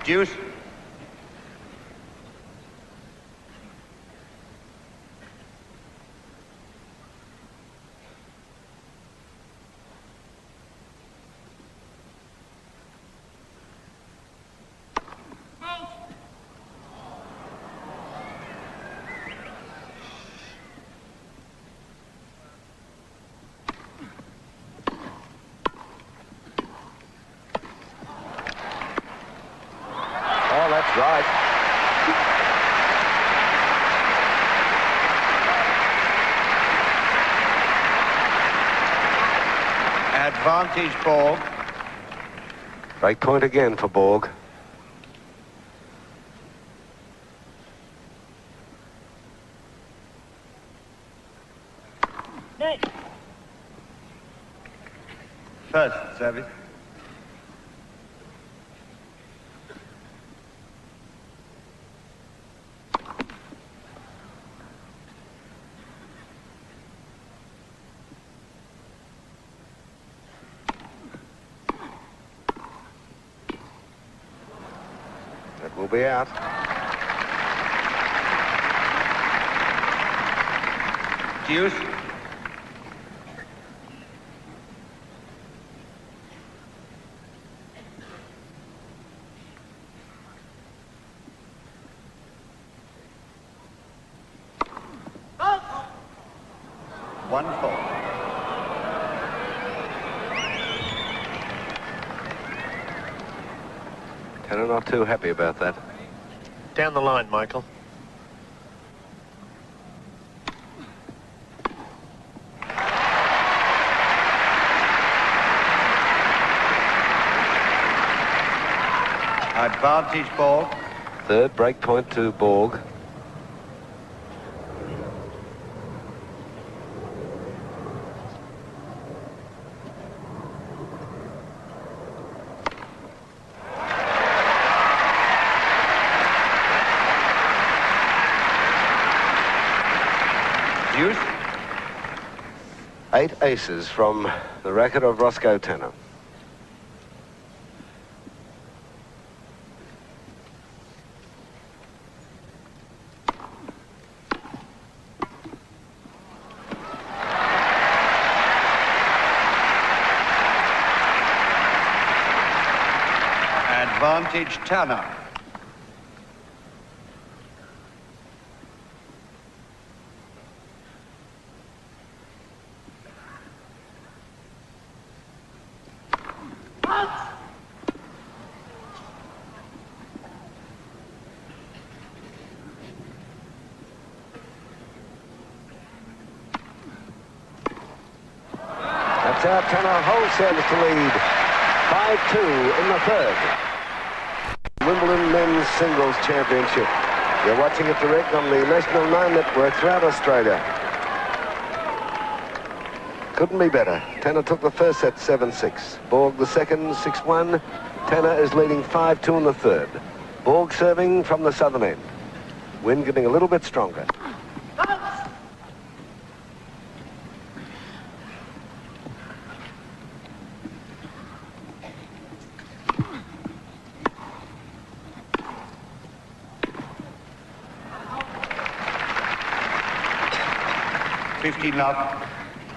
Deuce. Right. Advantage Borg. Break point again for Borg. First service. It will be out. Deuce. One fault. Tanner not too happy about that. Down the line, Michael. Advantage Borg. Third break point to Borg. Deuce. 8 aces from the racket of Roscoe Tanner. Advantage Tanner. That's out. Tanner holds service to lead. 5-2 in the third. Wimbledon Men's Singles Championship. You're watching it direct on the National 9 Network throughout Australia. Couldn't be better. Tanner took the first set 7-6. Borg the second 6-1. Tanner is leading 5-2 in the third. Borg serving from the southern end. Wind getting a little bit stronger. Love.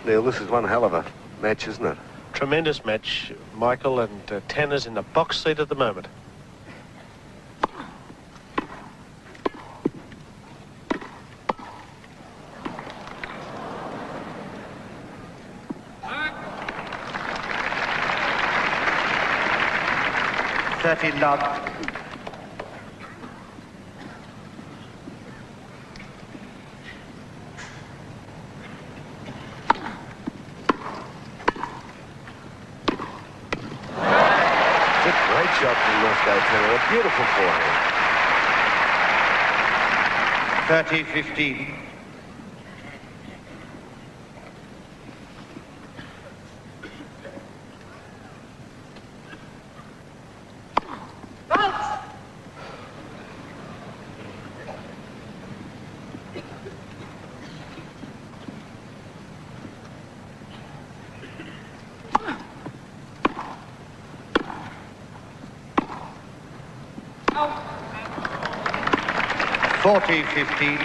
Neil, this is one hell of a match, isn't it? Tremendous match, Michael, and Tanner's in the box seat at the moment. Love. Shot from Roscoe Tanner, a beautiful forehand. 30-15. Oh. 40-15.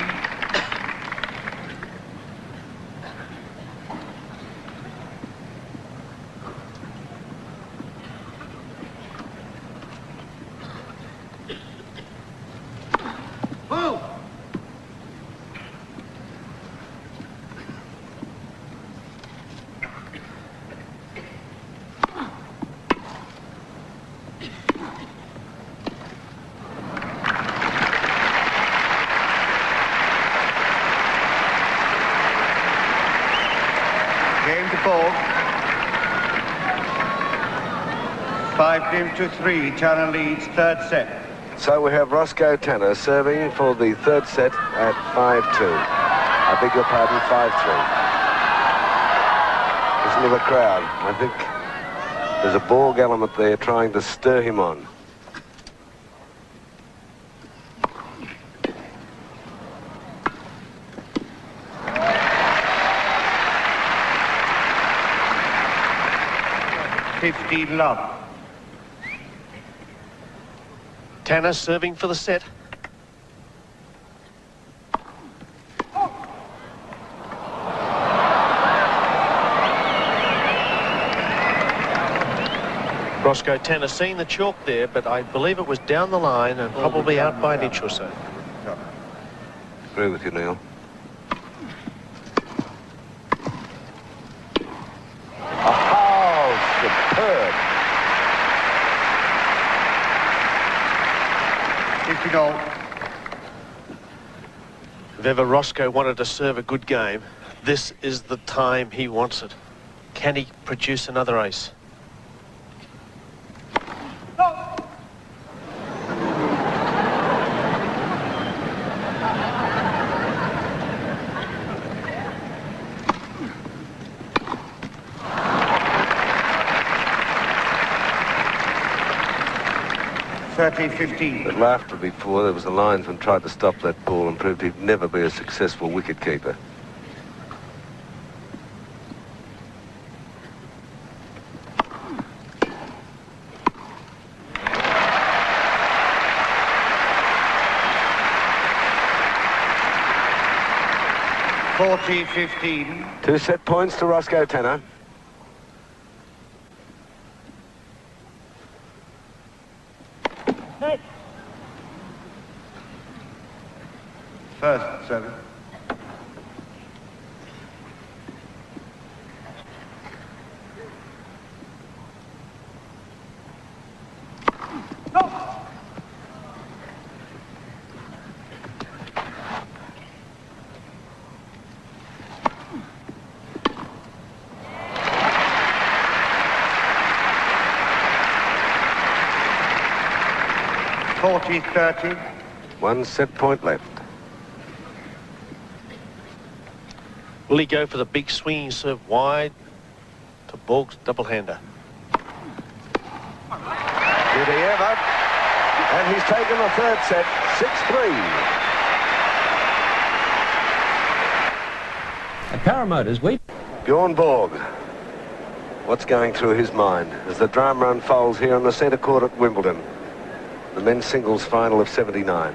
Move. Game to Borg. 5-3. Tanner leads third set. So we have Roscoe Tanner serving for the third set at 5-2. I beg your pardon, 5-3. Listen to the crowd. I think there's a Borg element there trying to stir him on. Love. Tanner serving for the set. Roscoe Tanner seeing the chalk there, but I believe it was down the line and probably out by an inch or so. Agree with you, Neil. Oh, superb. 50-all. If ever Roscoe wanted to serve a good game, this is the time he wants it. Can he produce another ace? But laughed before, there was a linesman tried to stop that ball and proved he'd never be a successful wicket-keeper. (40-15). 2 set points to Roscoe Tanner. First 7. (40-30). 1 set point left. Will he go for the big swinging serve wide to Borg's double-hander? Did he ever? And he's taken the third set, 6-3. At Power Motors, Bjorn Borg. What's going through his mind as the drama unfolds here on the centre court at Wimbledon, the men's singles final of 79.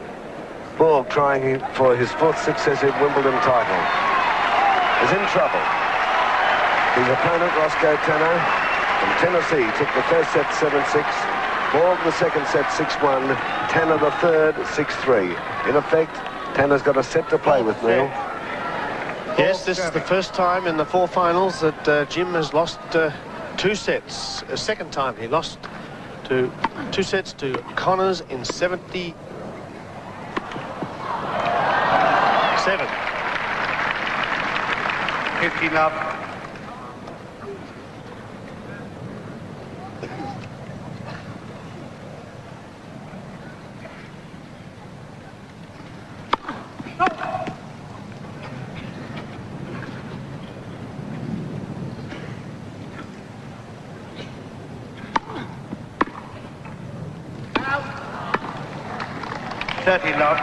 Borg trying for his 4th successive Wimbledon title. Is in trouble. His opponent, Roscoe Tanner, from Tennessee, took the first set 7-6, Borg the second set 6-1, Tanner the third 6-3. In effect, Tanner's got a set to play with, Neil. Yes, this is the first time in the 4 finals that Jim has lost 2 sets. A second time he lost to 2 sets to Connors in 77. 50-love. (30-love).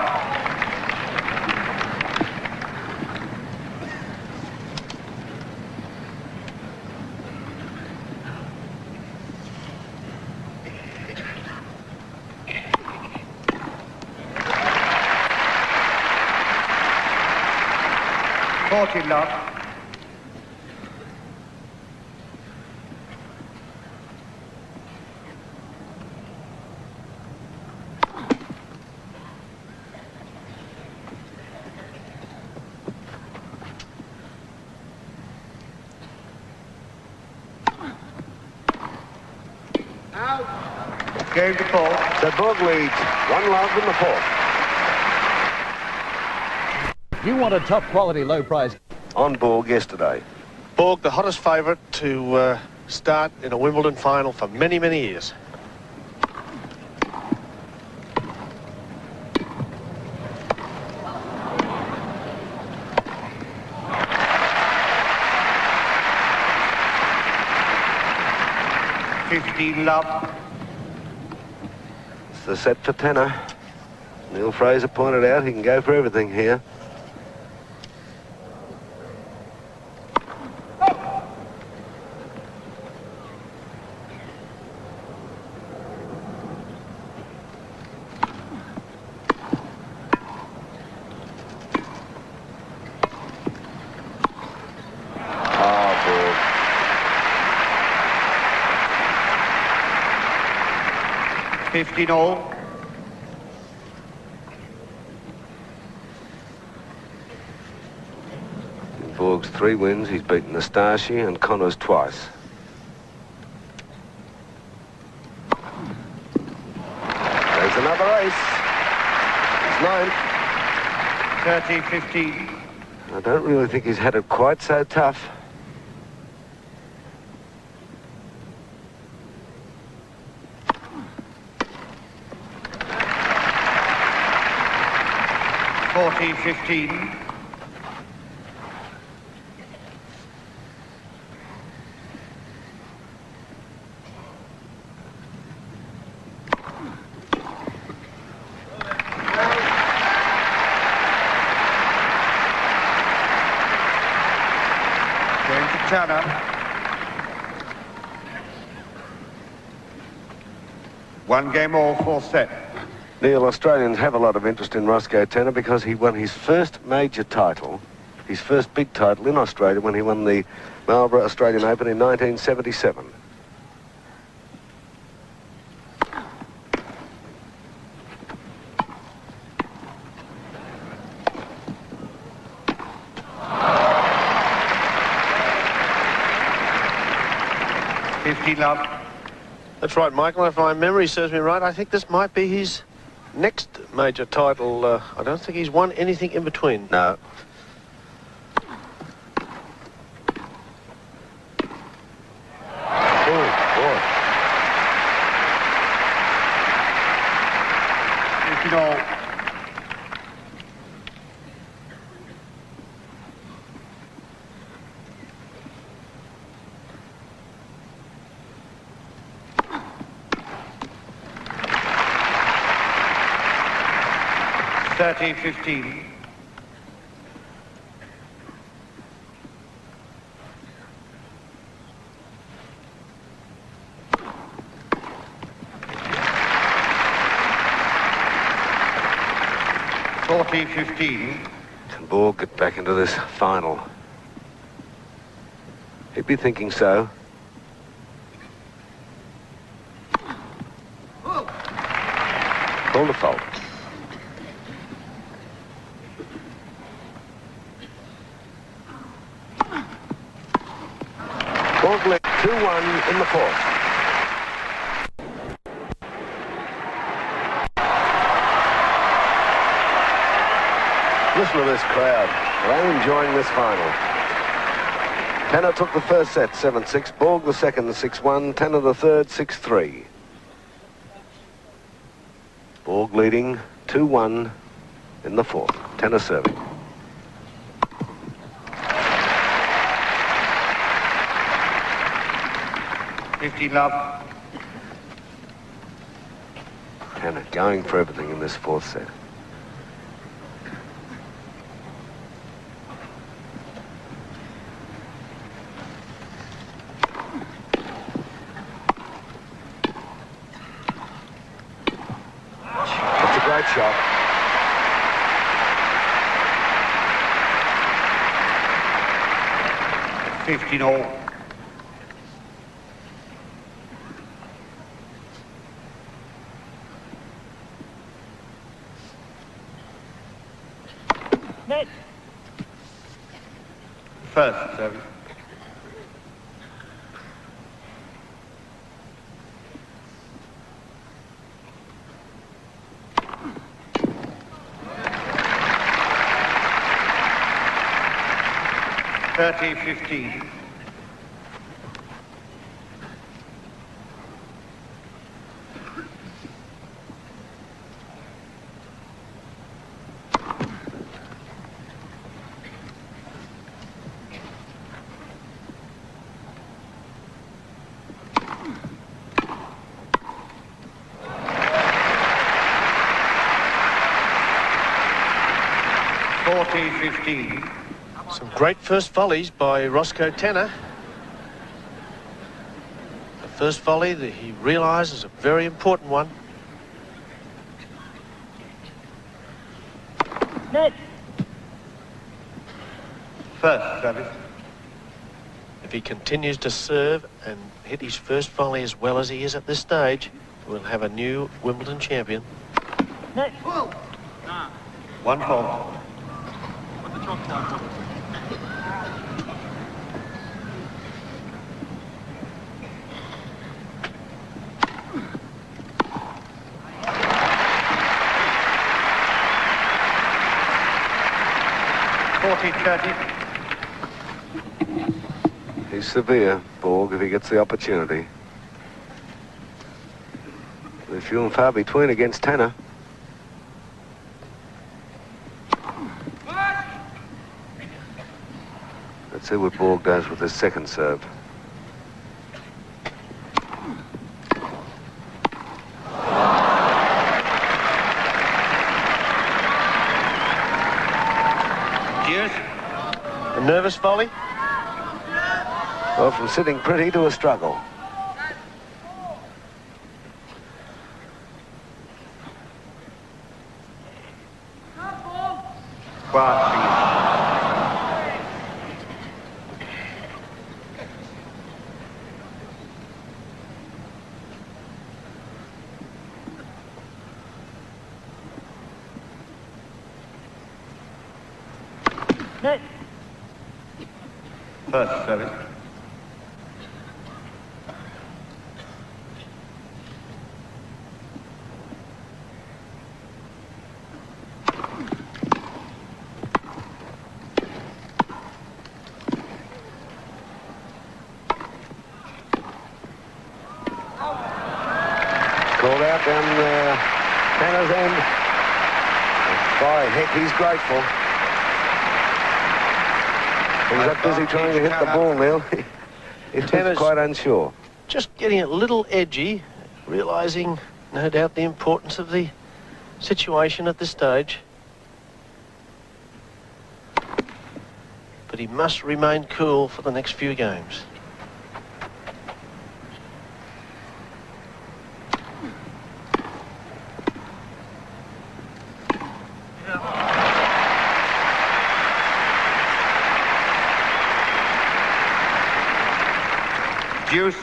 (40-love). Game to 4. So Borg leads 1-love in the 4th. you want a top quality, low price. On Borg yesterday. Borg, the hottest favourite to start in a Wimbledon final for many, many years. (15-love). It's the set for Tanner. Neil Fraser pointed out he can go for everything here. 15 all. In Borg's 3 wins, he's beaten Nastasi and Connors twice. There's another ace. It's 9. 30-15. I don't really think he's had it quite so tough. $40-15. Going to Tanner. One game all, 4 set. Neil, Australians have a lot of interest in Borg-Tanner because he won his first major title, his first big title in Australia when he won the Marlborough Australian Open in 1977. Love. That's right, Michael. If my memory serves me right, I think this might be his next major title. I don't think he's won anything in between. No. Oh, boy. 15 all. $30-15. Can Borg get back into this final? He'd be thinking so. Call the fault. Borg led 2-1 in the 4th. Listen to this crowd. They're enjoying this final. Tanner took the first set, 7-6. Borg the second, 6-1. Tanner the third, 6-3. Borg leading 2-1 in the 4th. Tanner serving. Love. Tanner going for everything in this 4th set. That's a great shot. $15 all. Net. First service. $30-15. $40-15. Some great first volleys by Borg-Tanner. The first volley that he realised is a very important one. Net. First service. If he continues to serve and hit his first volley as well as he is at this stage, we'll have a new Wimbledon champion. One fault. 40-30. He's severe, Borg, if he gets the opportunity. They're few and far between against Tanner. Let's see what Borg does with his second serve. A nervous volley? Well, from sitting pretty to a struggle. First service. Called out down Tanner's end. By heck, he's grateful. He was up busy trying to hit the ball, Neil. It was quite unsure. Just getting a little edgy, realising, no doubt, the importance of the situation at this stage. But he must remain cool for the next few games. Deuce.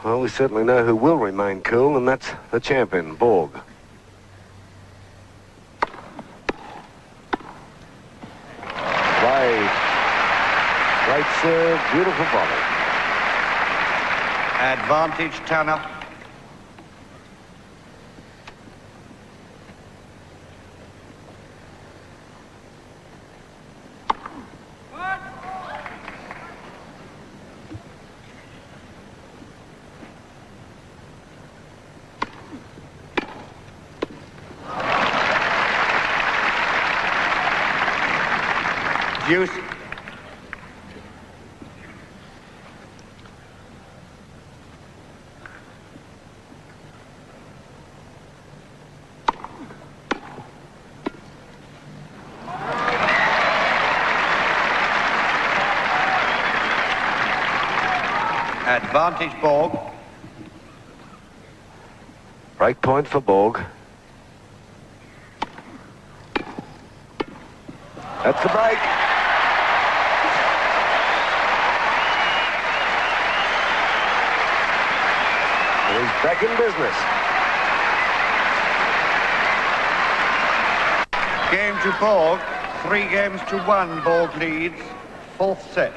Well, we certainly know who will remain cool, and that's the champion, Borg. Right. Great serve, beautiful volley. Advantage Tanner. Deuce. Advantage Borg. Break point for Borg. That's the break. And he's back in business. Game to Borg. 3 games to 1. Borg leads. 4th set.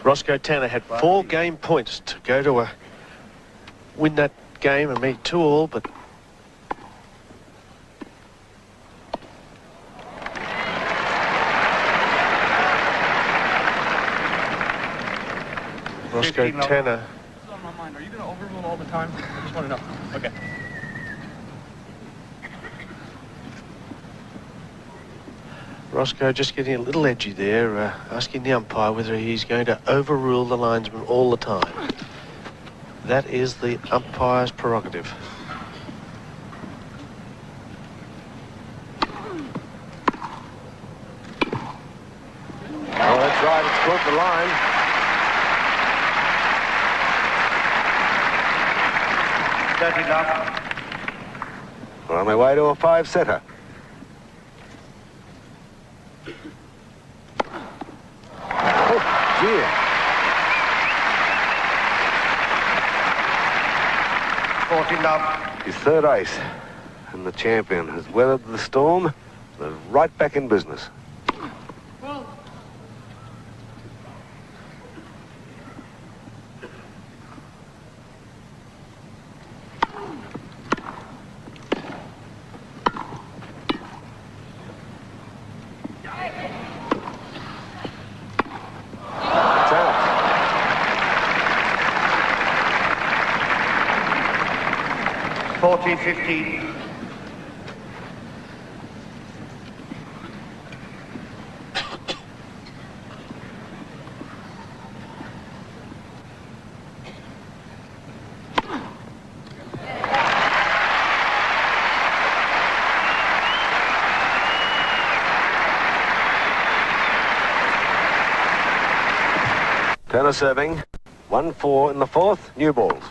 Roscoe Tanner had 4 game points to go to win that game and meet 2-all, but Roscoe Tanner. What's on my mind? Are you going to overrule all the time? I just want to know. Okay. Roscoe just getting a little edgy there, asking the umpire whether he's going to overrule the linesman all the time. That is the umpire's prerogative. Oh, that's right, it's caught the line. Dirty luck. We're on their way to a 5-setter. Oh, dear. 40-love. His third ace, and the champion has weathered the storm. They're right back in business. It's out. 40-15. Tanner serving. 1-4 in the fourth. New balls.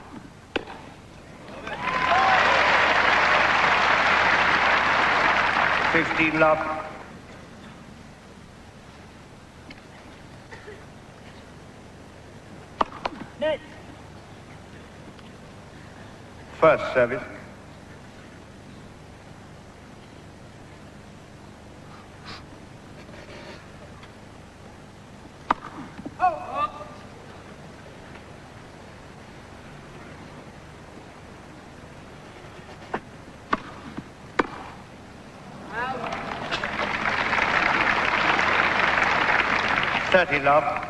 Love. First service. Love.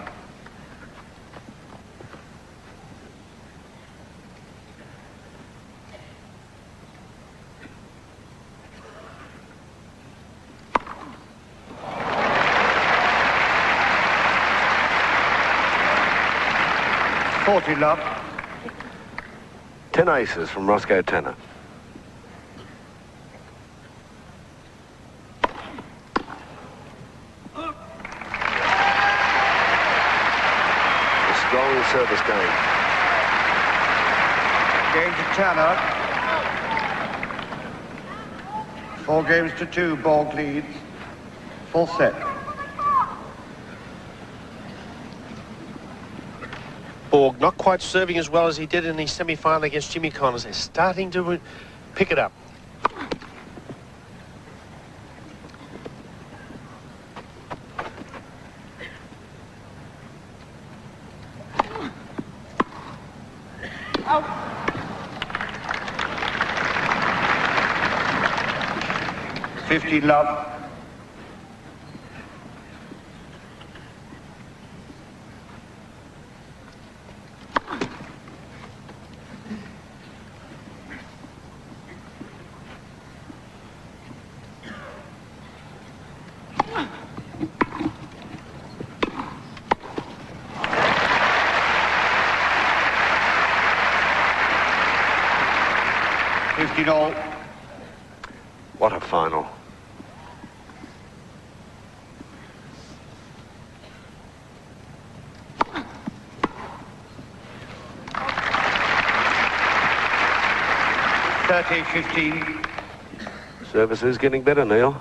Love. 10 aces from Borg-Tanner. Strong service game. Game to Tanner. 4-2, Borg leads. Full set. Borg not quite serving as well as he did in the semi-final against Jimmy Connors. They're starting to pick it up. Out. 50-love. All. What a final. Service is getting better, Neil.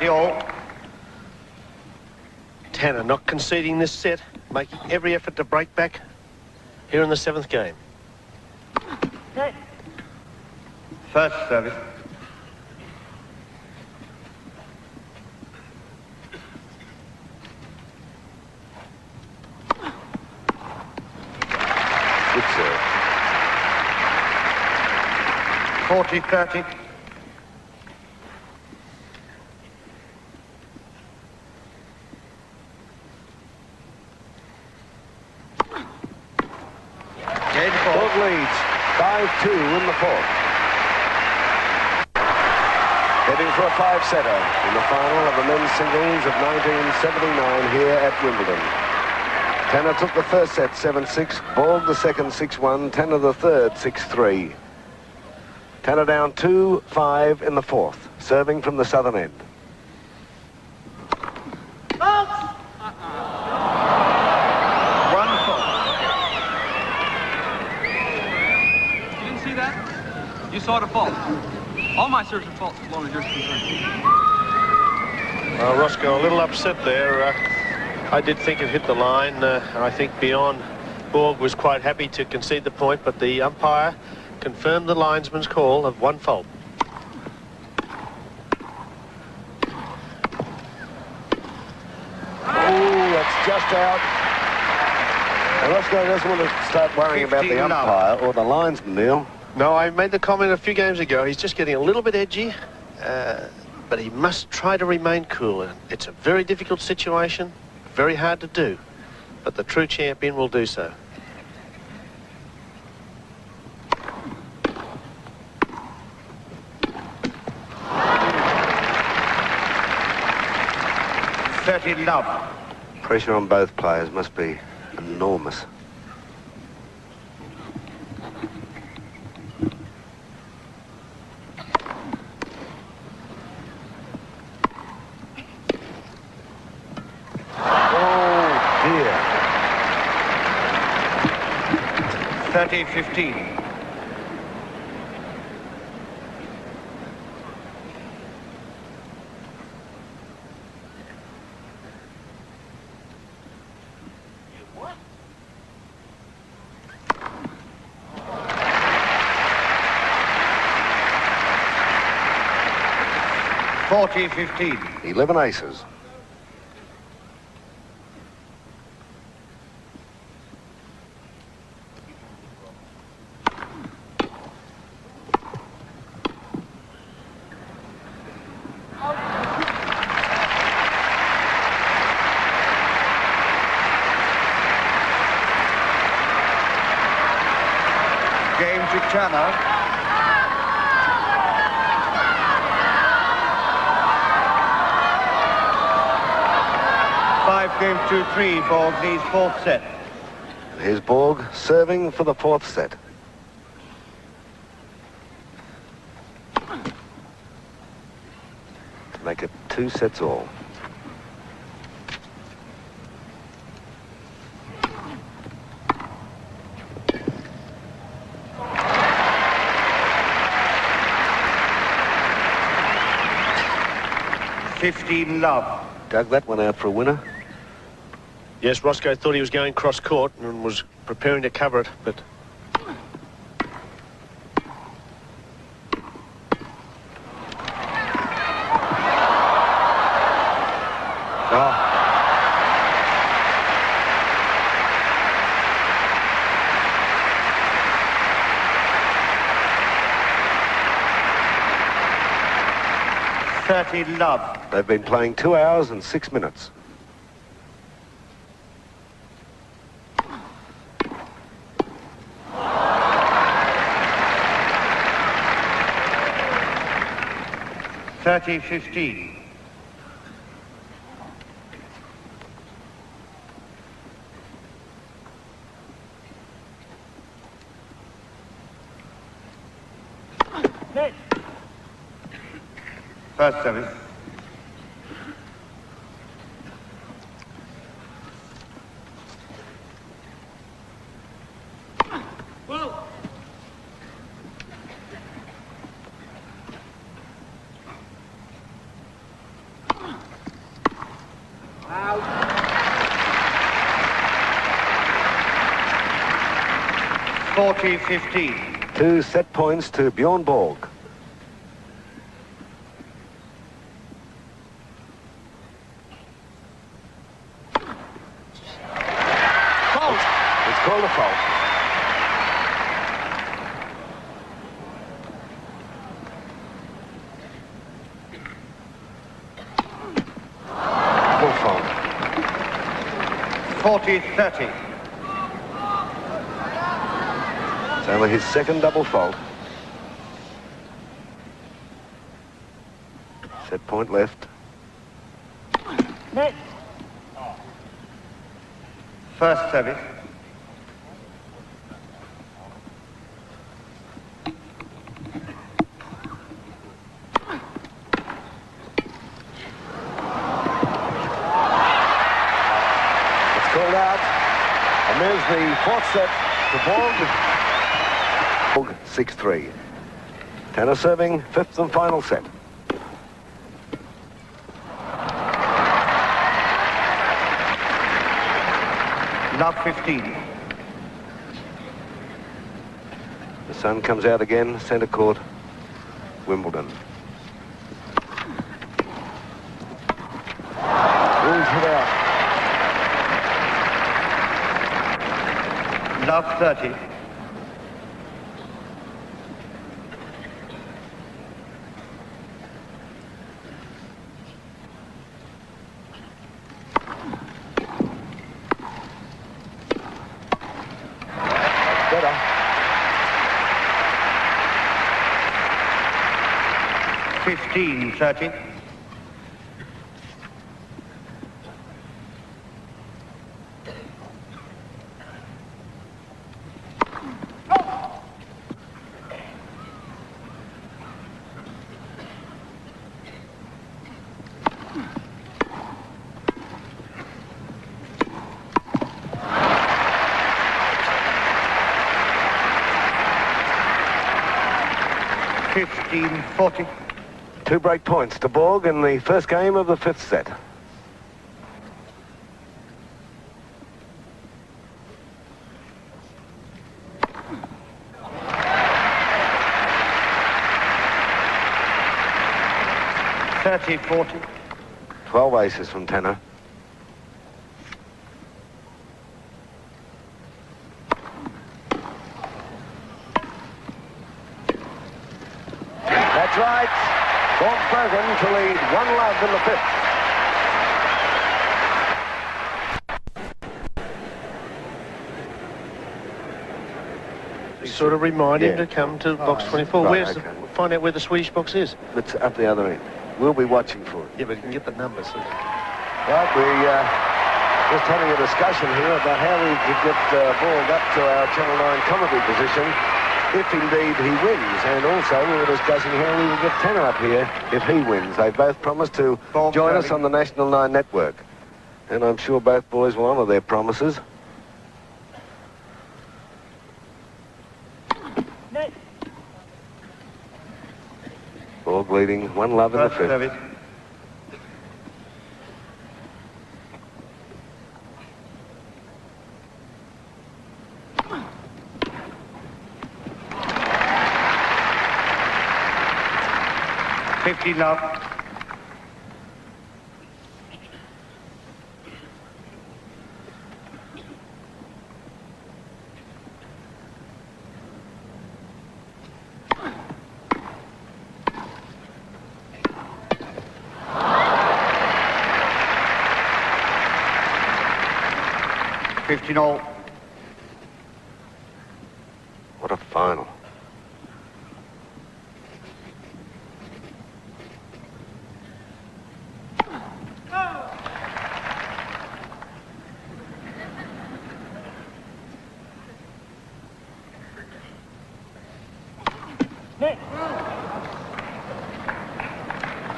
All. Tanner not conceding this set, making every effort to break back here in the 7th game. First service. Good serve. 40-30. Borg leads 5-2 in the fourth. Heading for a 5-setter in the final of the men's singles of 1979 here at Wimbledon. Tanner took the first set 7-6, Borg the second 6-1, Tanner the third 6-3. Tanner down 2-5 in the fourth, serving from the southern end. serves at fault as long as you're concerned. Well, Roscoe a little upset there. I did think it hit the line. I think beyond Borg was quite happy to concede the point, but the umpire confirmed the linesman's call of 1 fault. Oh, that's just out. And Roscoe doesn't want to start worrying about the umpire or the linesman, Neil. No, I made the comment a few games ago. He's just getting a little bit edgy, but he must try to remain cool. It's a very difficult situation, very hard to do, but the true champion will do so. Love. Pressure on both players must be enormous. Oh, dear. 30-15. $40-15. 11 aces. Game to Tanner. 5-2-3, Borg leads 4th set. Here's Borg serving for the 4th set. To make it 2 sets all. Love. Dug that one out for a winner. Yes, Roscoe thought he was going cross-court and was preparing to cover it, but... Oh. Love. They've been playing 2 hours and 6 minutes. $30-15. First service. Out. 40-15. 2 set points to Bjorn Borg. Fault. It's called a fault. Full fault. 40-30. It's only his second double fault. Set point left. First service. It's called out. And there's the 4th set to Borg. 6-3. Tanner serving, fifth and final set. Love 15. The sun comes out again, centre court, Wimbledon. Rules it out. Love 30. Better. 15-30. $15-40. 2 break points to Borg in the first game of the fifth set. $30-40. 12 aces from Tanner. That's right. Borg-Tanner to lead 1-love in the fifth. Sort of remind him to come to box 24. Right, Where's okay. find out where the Swedish box is. It's up the other end. We'll be watching for it. Yeah, but you can get the numbers. Right, we're just having a discussion here about how we could get Borg up to our Channel 9 commentary position if indeed he wins. And also we were discussing how we would get Tanner up here if he wins. They both promised to join us on the National 9 network. And I'm sure both boys will honour their promises. Borg leading 1-love in the fifth. Service. $15-love. $15-all. What a final.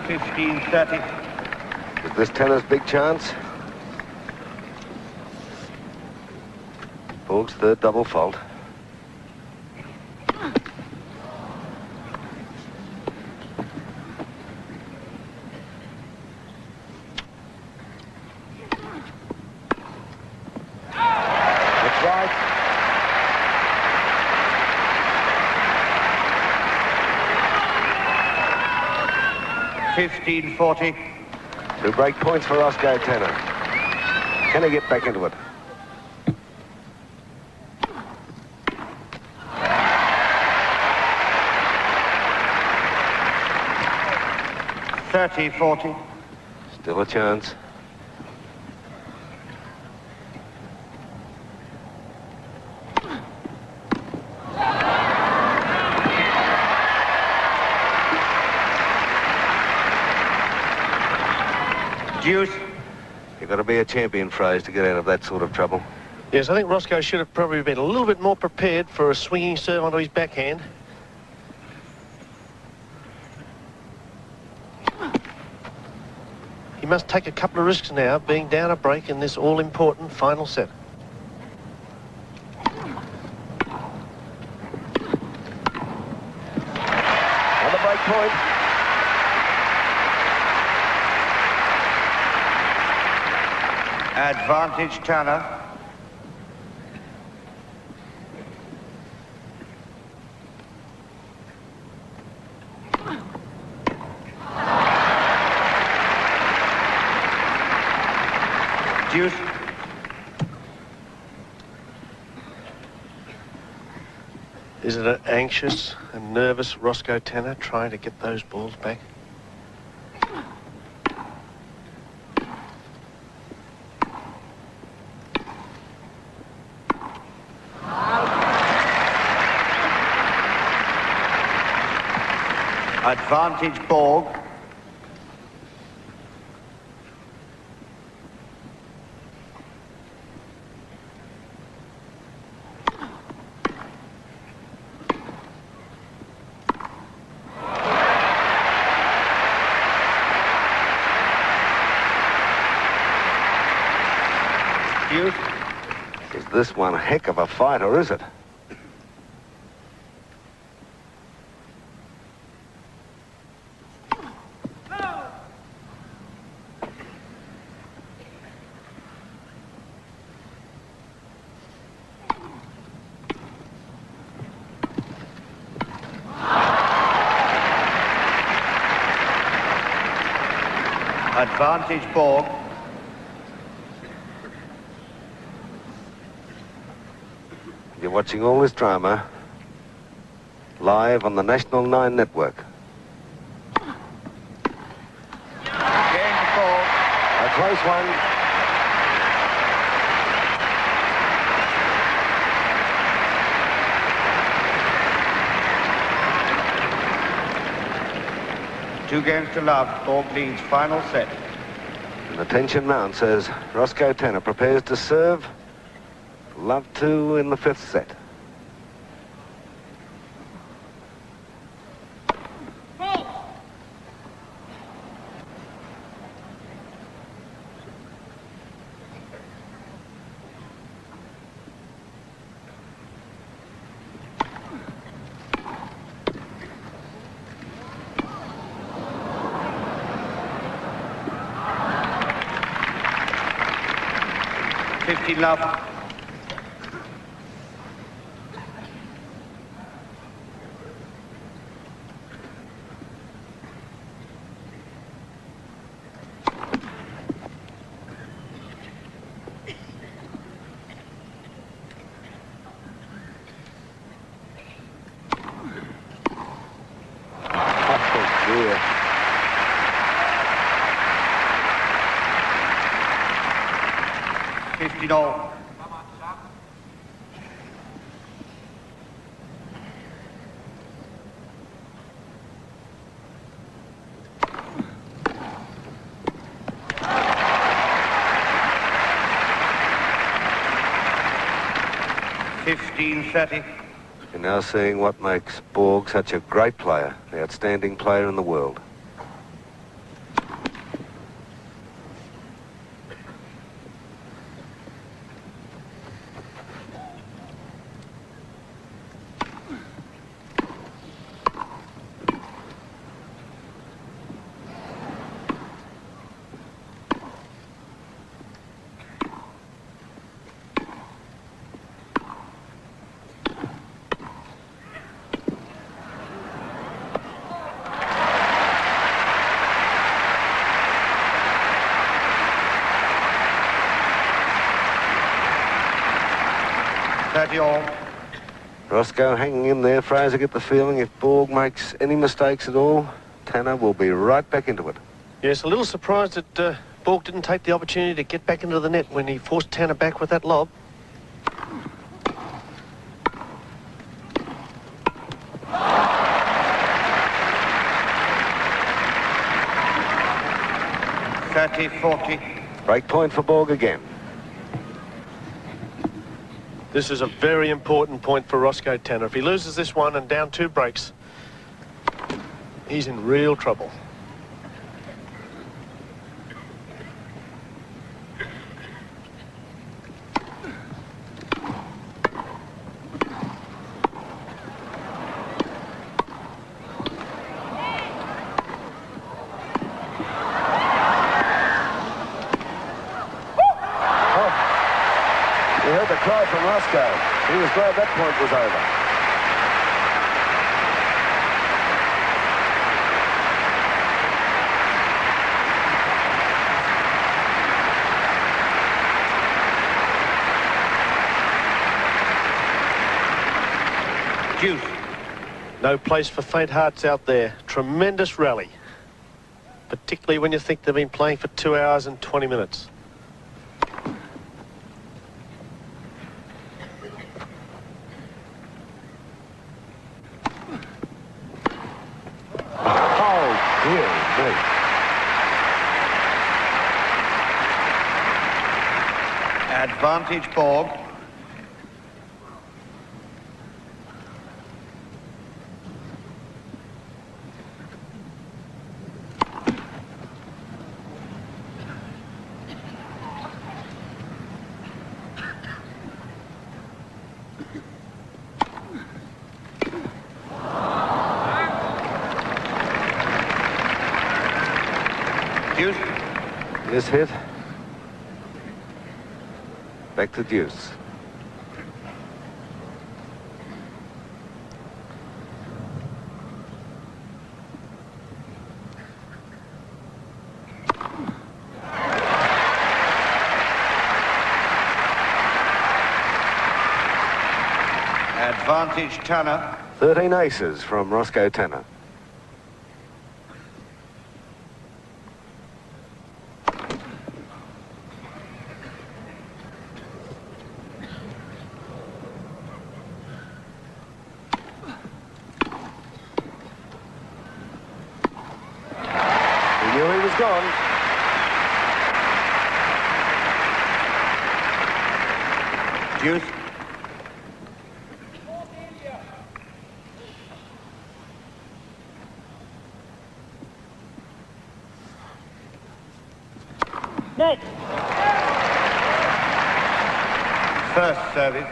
$15-30. Is this Tanner's big chance? Borg's third double fault. That's right. $15-40. 2 break points for Oscar Tanner. Can he get back into it? $30-40. Still a chance. Deuce. You've got to be a champion, Fraser, to get out of that sort of trouble. Yes, I think Roscoe should have probably been a little bit more prepared for a swinging serve onto his backhand. He must take a couple of risks now, being down a break in this all-important final set. Advantage Tanner. Deuce. Is it an anxious and nervous Roscoe Tanner trying to get those balls back? Advantage Borg. Is this one a heck of a fight, or is it? Advantage Borg. You're watching all this drama live on the National 9 network. Game to call. A close one. Two games to love. Borg leads final set. And the tension mounts as Roscoe Tanner prepares to serve. Love 2 in the 5th set. Love. Oh, dear. $50. $15.30. You're now seeing what makes Borg such a great player, the outstanding player in the world. Roscoe hanging in there. Fraser get the feeling if Borg makes any mistakes at all, Tanner will be right back into it. Yes, a little surprised that Borg didn't take the opportunity to get back into the net when he forced Tanner back with that lob. $30-40. Break point for Borg again. This is a very important point for Roscoe Tanner. If he loses this one and down 2 breaks, he's in real trouble. cry from Roscoe. He was glad that point was over. Deuce. No place for faint hearts out there. Tremendous rally. Particularly when you think they've been playing for 2 hours and 20 minutes. Oh, dear me. Advantage Borg. Deuce. This hit. Back to deuce. Advantage Tanner. 13 aces from Roscoe Tanner. He knew he was gone. Deuce. Next. First service.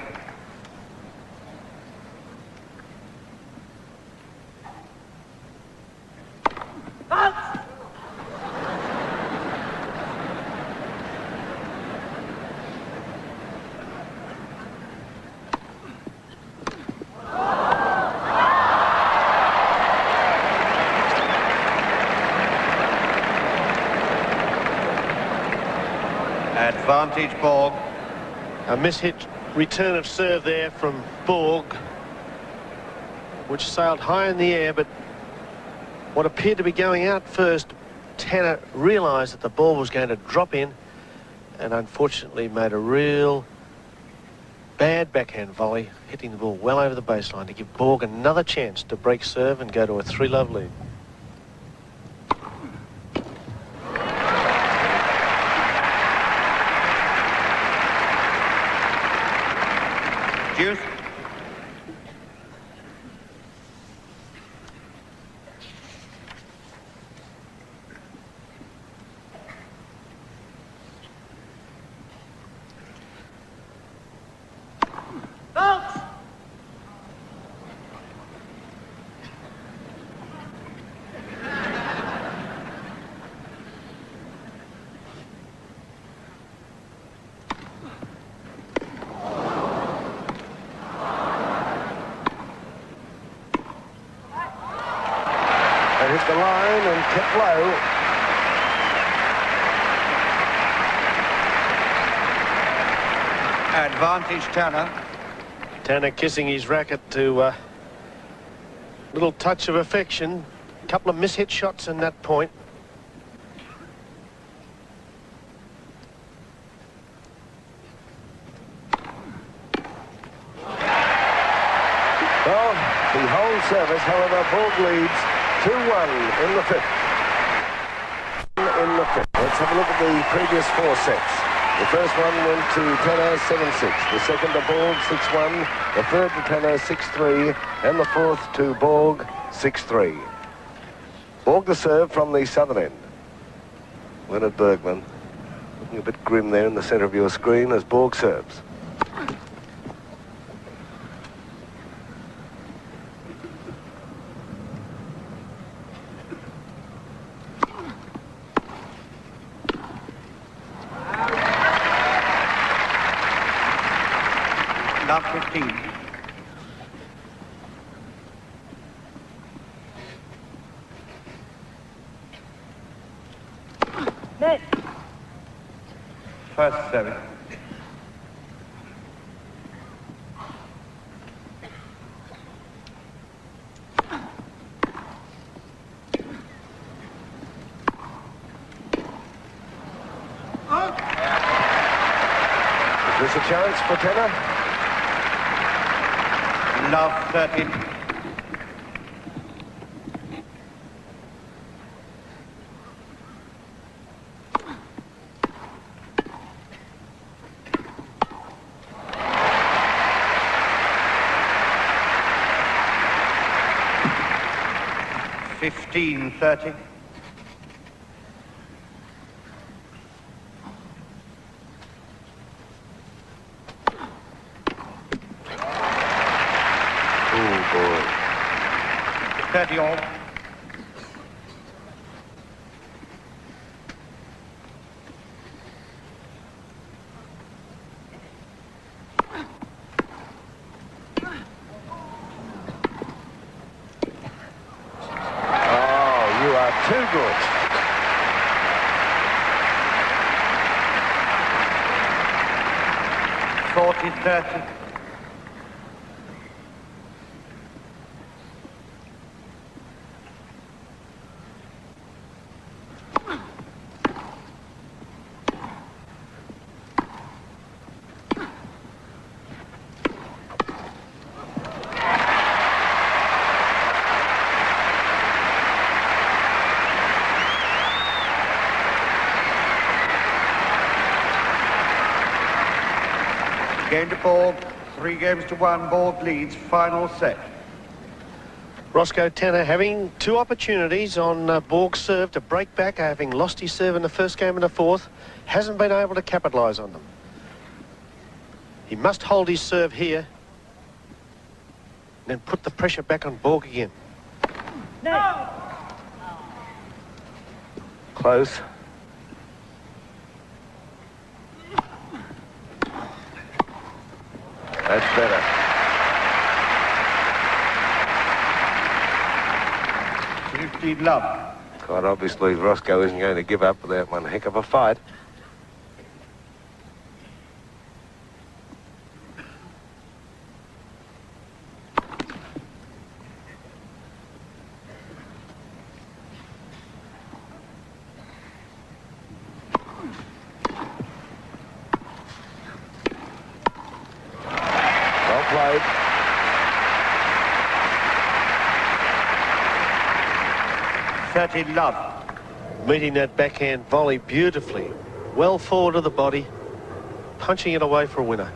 Advantage Borg. A mishit return of serve there from Borg, which sailed high in the air, but what appeared to be going out first, Tanner realised that the ball was going to drop in and unfortunately made a real bad backhand volley, hitting the ball well over the baseline to give Borg another chance to break serve and go to a 3-love lead. Deuce. Hit the line and kept low. Advantage Tanner. Tanner kissing his racket to a little touch of affection. A couple of mishit shots in that point. Well, the whole service, however, Borg leads 2-1 in the fifth. Let's have a look at the previous 4 sets. The first one went to Tanner 7-6. The second to Borg 6-1. The third to Tanner 6-3. And the fourth to Borg 6-3. Borg the serve from the southern end. Leonard Bergman looking a bit grim there in the centre of your screen as Borg serves. Love 15. Net. First service. Is this a chance for Tanner? Love 13. $15.30. Oh, boy. 30 all. Oh, you are too good. $40.30. Game to Borg, 3 games to 1. Borg leads, final set. Roscoe Tanner having 2 opportunities on Borg's serve to break back, having lost his serve in the first game and the fourth, hasn't been able to capitalise on them. He must hold his serve here, and then put the pressure back on Borg again. No. Close. That's better. 15 love. Quite obviously, Roscoe isn't going to give up without one heck of a fight. Well played. $30 love. Meeting that backhand volley beautifully. Well forward of the body, punching it away for a winner.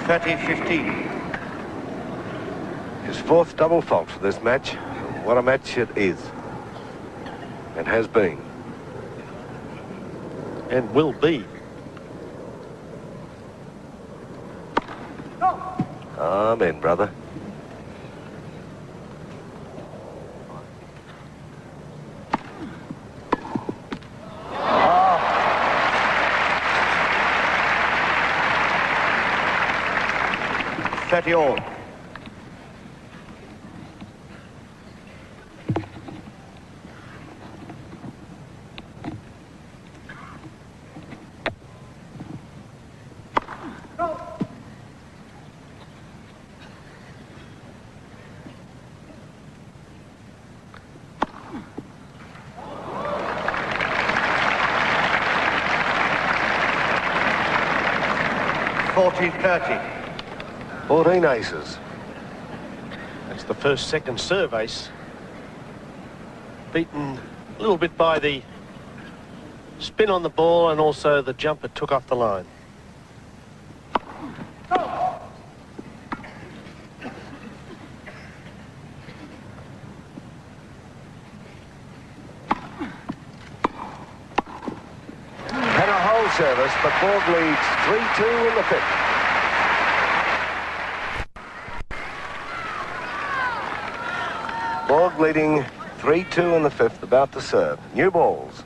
$30.15. His 4th double fault for this match. What a match it is. And has been. And will be. Amen, brother. $30 all. $40.30. 14 aces. That's the first second serve ace. Beaten a little bit by the spin on the ball and also the jump it took off the line. Tanner holds full service, but Borg leads 3-2 in the fifth. Borg leading 3-2 in the fifth, about to serve. New balls.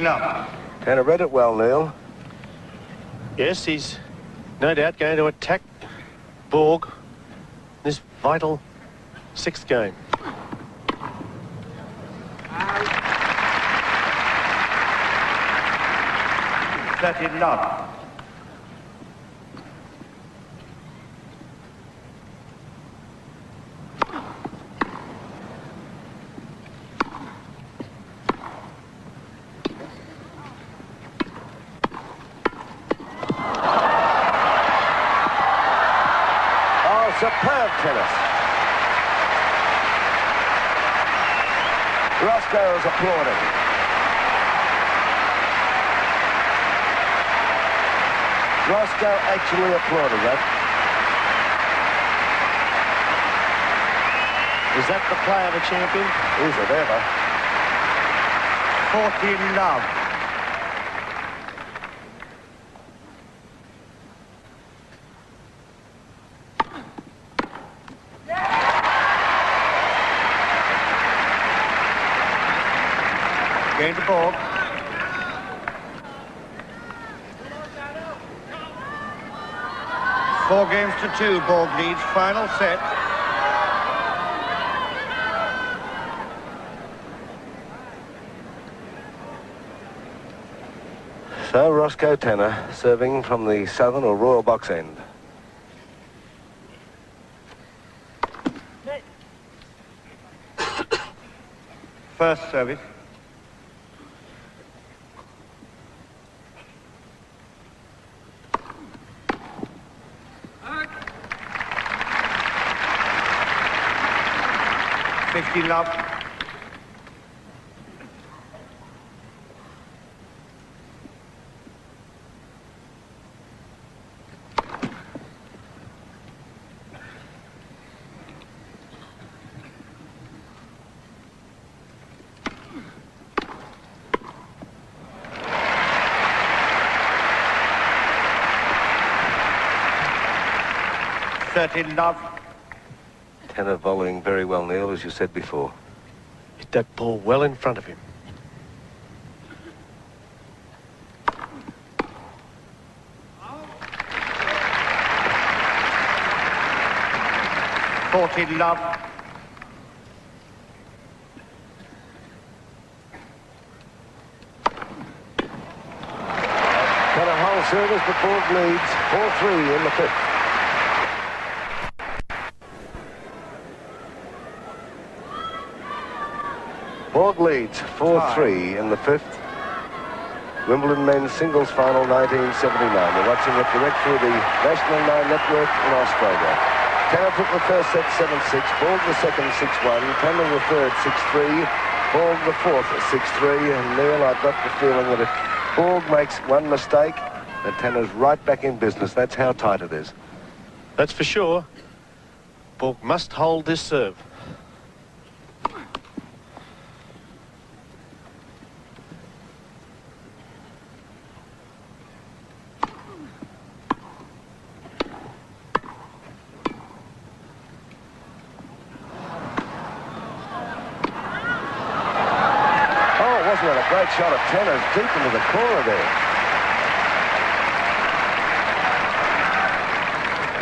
Love. Tanner read it well, Neil. Yes, he's no doubt going to attack Borg this vital sixth game. Love. Superb tennis. Roscoe's applauding. Roscoe actually applauded that. Is that the play of a champion? Is it ever? 14 love. Game to Borg. Four games to 2, Borg leads. Final set. So Roscoe Tanner serving from the southern or royal box end. First service. Love. Love. Tanner volleying very well, Neil, as you said before. Hit that ball well in front of him. Love. Got a whole service, but Borg leads 4-3 in the fifth. Borg leads 4-3 in the fifth. Wimbledon men's singles final 1979. We're watching it direct through the National 9 Network in Australia. Tanner took the first set 7-6, Borg the second 6-1, Tanner the third 6-3, Borg the fourth 6-3, and Neil, I've got the feeling that if Borg makes one mistake, that Tanner's right back in business. That's how tight it is. That's for sure. Borg must hold this serve. Wasn't it a great shot of Tanner's deep into the corner there?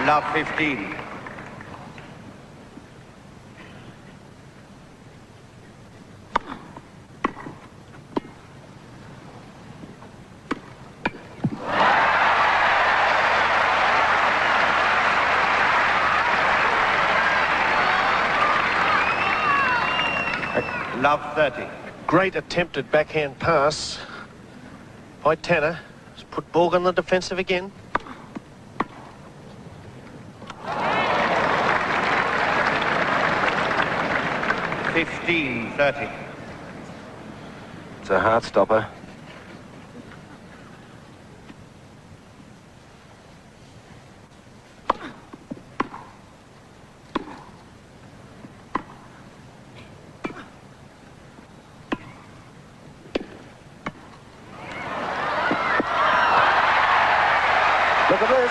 Love 15. Love 30. Great attempted backhand pass by Tanner. Just put Borg on the defensive again. 15-30. It's a heart stopper. Look at this.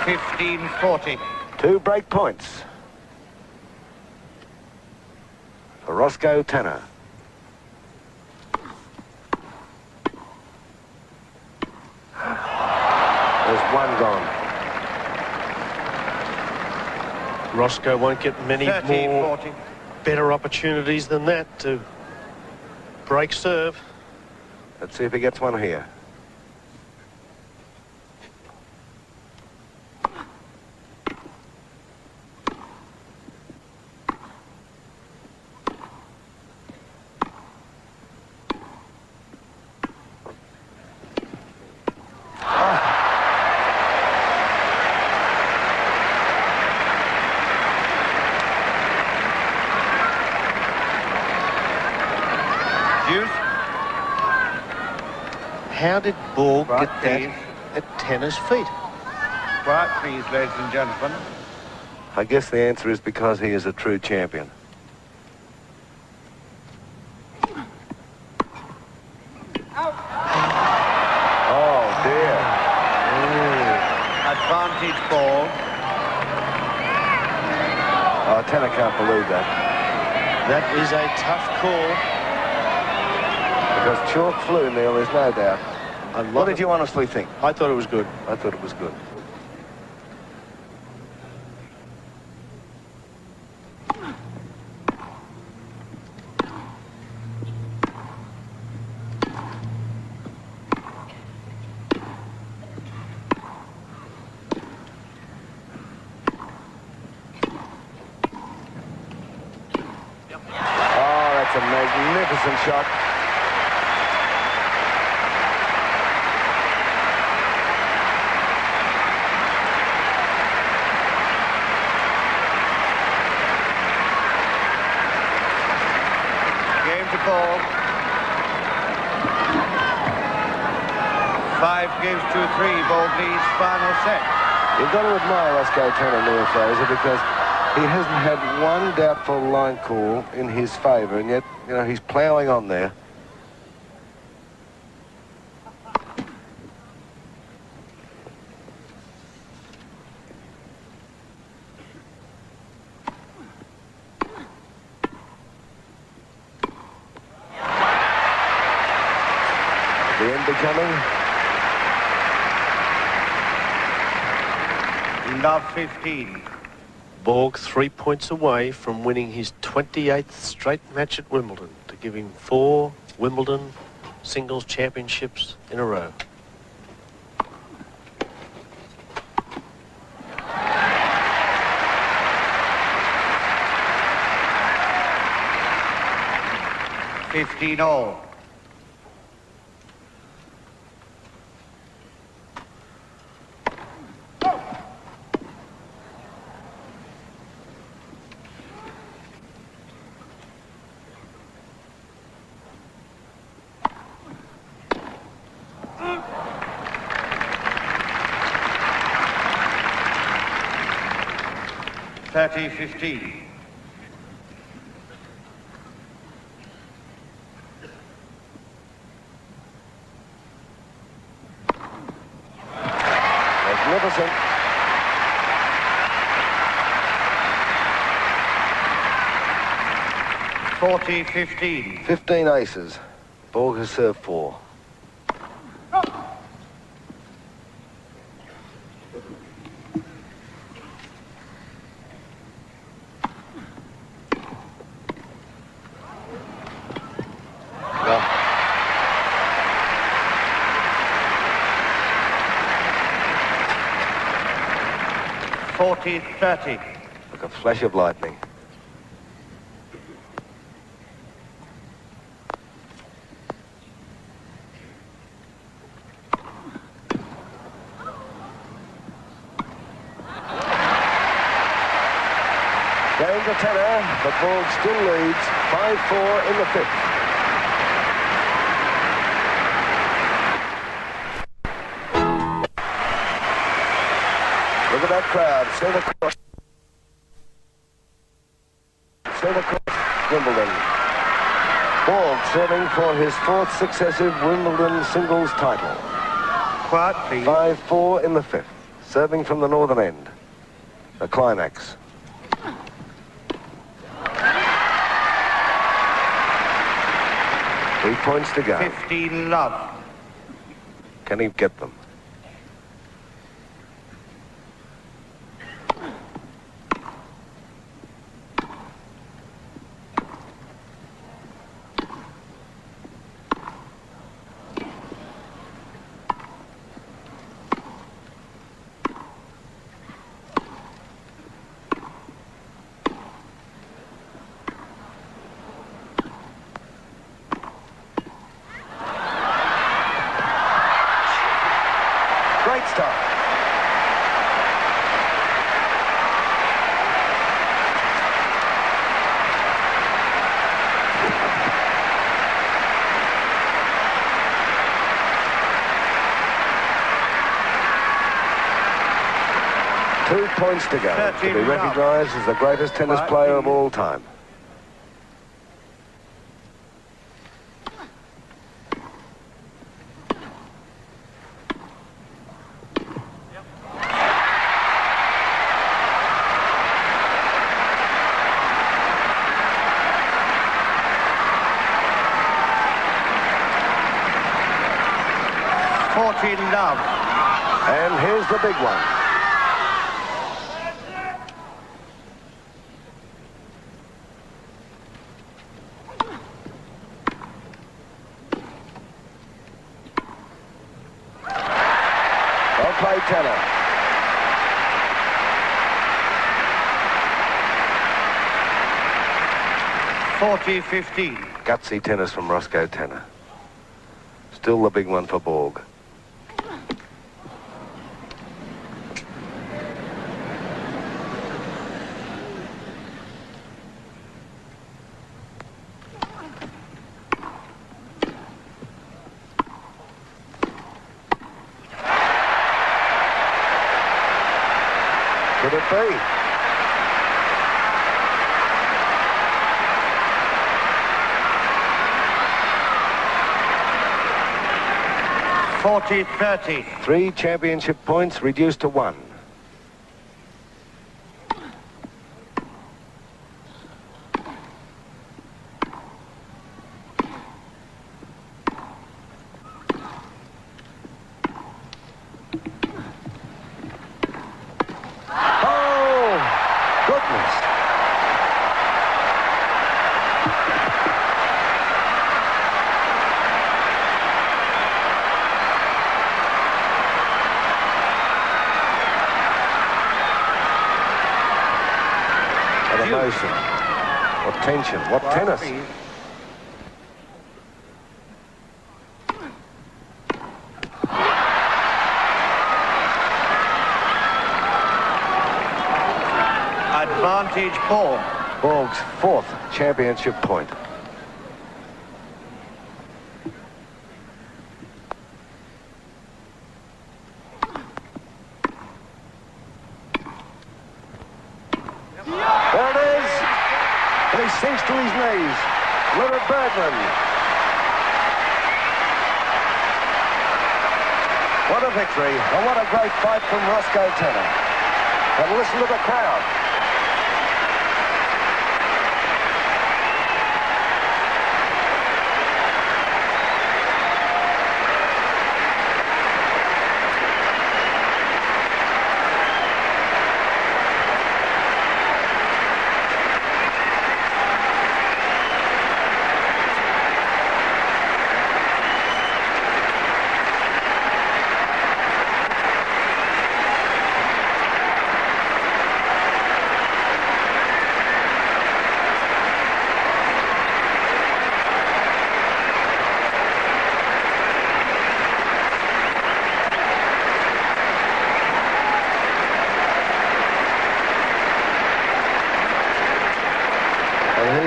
$15-40. 2 break points for Borg-Tanner. There's one gone. Roscoe won't get many 30, more 40. better opportunities than that to break serve. Let's see if he gets one here. How did Borg Right, get that please. at Tanner's feet? Quiet, please, ladies and gentlemen. I guess the answer is because he is a true champion. Oh, dear. Advantage ball. Oh, Tanner can't believe that. That is a tough call. Because chalk flew, Neil, there's no doubt. What did you honestly think? I thought it was good. I thought it was good. Oh, that's a magnificent shot. Ball. 5 gives to 3. Ball leads final set. You've got to admire Borg-Tanner, Neil Fraser, because he hasn't had one doubtful line call in his favour, and yet, you know, he's ploughing on there. The end becoming. Love 15. Borg 3 points away from winning his 28th straight match at Wimbledon to give him 4 Wimbledon singles championships in a row. all. $30-15. Magnificent. $40-15. 15 aces. Borg has served 4. Well, 40-30. like a flash of lightning. to Tanner, but Borg still leads 5-4 in the fifth. Look at that crowd. Centre court, Wimbledon. Borg serving for his fourth successive Wimbledon singles title. Quiet, please. 5-4 in the fifth. Serving from the northern end. The climax. Three points to go. 15 love. Can he get them? Great start. Two points to go. To be recognised as the greatest tennis player of all time. Love. And here's the big one. Well played, Tanner. (40-15). Gutsy tennis from Borg-Tanner. Still the big one for Borg. Could it be? (40-30). 3 championship points reduced to 1. What emotion, what tension, what tennis. Advantage Borg. Borg's 4th championship point. There it is. And he sinks to his knees. Leonard Bergman. What a victory, and what a great fight from Borg-Tanner. And listen to the crowd.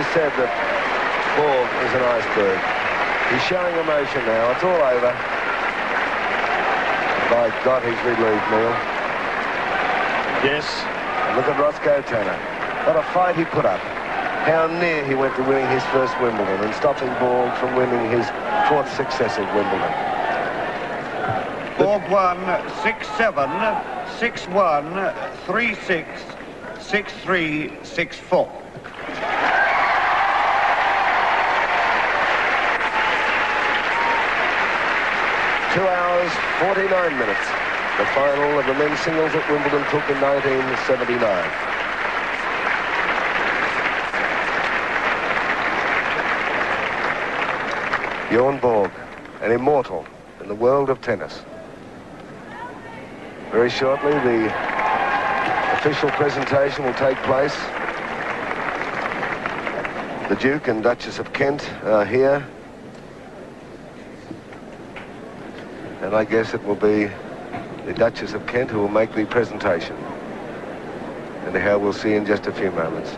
always said that Borg is an iceberg. He's showing emotion now. It's all over. By God, he's relieved, Neil. Yes. And look at Borg-Tanner. What a fight he put up. How near he went to winning his first Wimbledon and stopping Borg from winning his 4th successive Wimbledon. Borg won 6-7, 6-1, 3-6, 6-3, 6-4. Two hours, 49 minutes. The final of the men's singles at Wimbledon took in 1979. Bjorn Borg, an immortal in the world of tennis. Very shortly, the official presentation will take place. The Duke and Duchess of Kent are here. And I guess it will be the Duchess of Kent who will make the presentation. And how we'll see in just a few moments.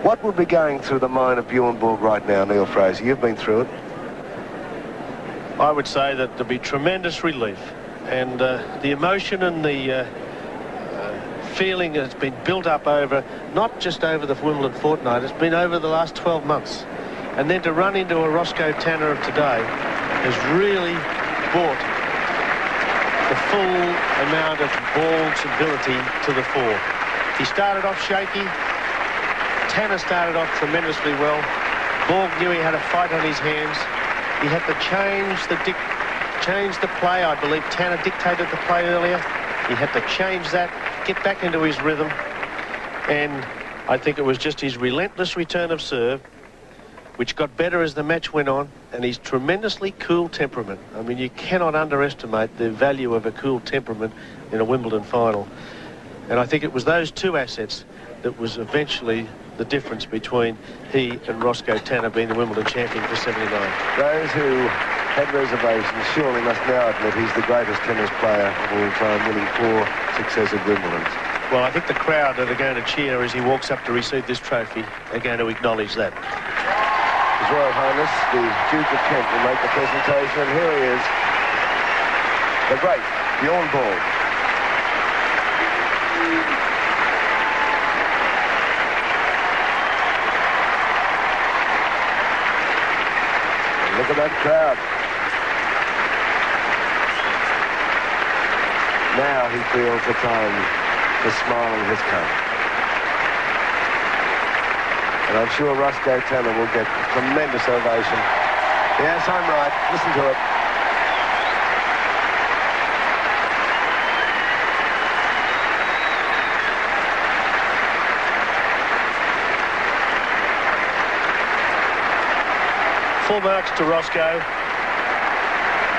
What would be going through the mind of Bjorn Borg right now, Neil Fraser? You've been through it. I would say that there'll be tremendous relief, and the emotion and the feeling has been built up over, not just over the Wimbledon fortnight, it's been over the last 12 months. And then to run into a Borg-Tanner of today has really brought the full amount of Borg's ability to the fore. He started off shaky. Tanner started off tremendously well. Borg knew he had a fight on his hands. He had to change the play. I believe Tanner dictated the play earlier. He had to change that, get back into his rhythm. And I think it was just his relentless return of serve, which got better as the match went on, and his tremendously cool temperament. I mean, you cannot underestimate the value of a cool temperament in a Wimbledon final. And I think it was those two assets that was eventually the difference between he and Borg-Tanner being the Wimbledon champion for 79. Those who had reservations surely must now admit he's the greatest tennis player of all time, winning 4 successive Wimbledons. Well, I think the crowd that are going to cheer as he walks up to receive this trophy are going to acknowledge that. His Royal Highness, the Duke of Kent, will make the presentation, and here he is, the great Bjorn Borg. Look at that crowd. Now he feels the time for smiling has come. And I'm sure Borg-Tanner will get a tremendous ovation. Yes, I'm right. Listen to it. Full marks to Roscoe.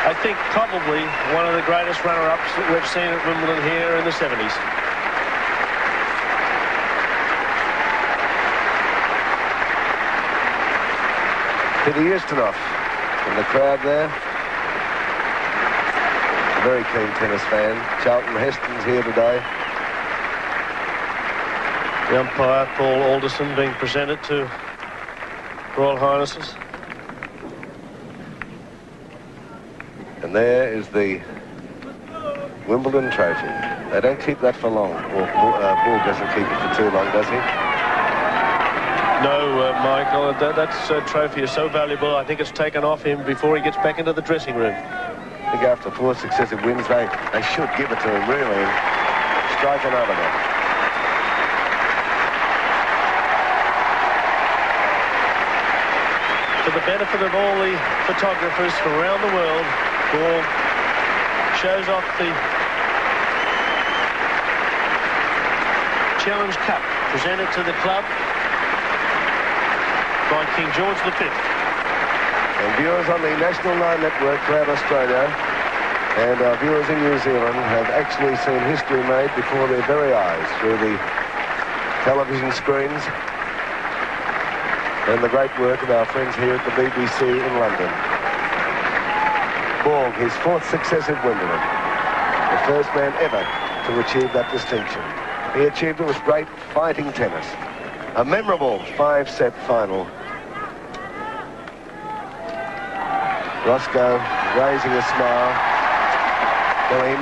I think probably one of the greatest runner-ups that we've seen at Wimbledon here in the 70s. Peter Ustinov in the crowd there. A very keen tennis fan. Charlton Heston's here today. The umpire, Paul Alderson, being presented to Royal Highnesses. And there is the Wimbledon trophy. They don't keep that for long. Or Borg doesn't keep it for too long, does he? No, Michael, that trophy is so valuable, I think it's taken off him before he gets back into the dressing room. I think after 4 successive wins, they should give it to him, really, and strike another one. For the benefit of all the photographers from around the world, Borg shows off the Challenge Cup presented to the club by King George V. And viewers on the National 9 Network throughout Australia and our viewers in New Zealand have actually seen history made before their very eyes through the television screens and the great work of our friends here at the BBC in London. Borg, his 4th successive Wimbledon, the first man ever to achieve that distinction. He achieved it with great fighting tennis. A memorable 5-set final Roscoe raising a smile. Going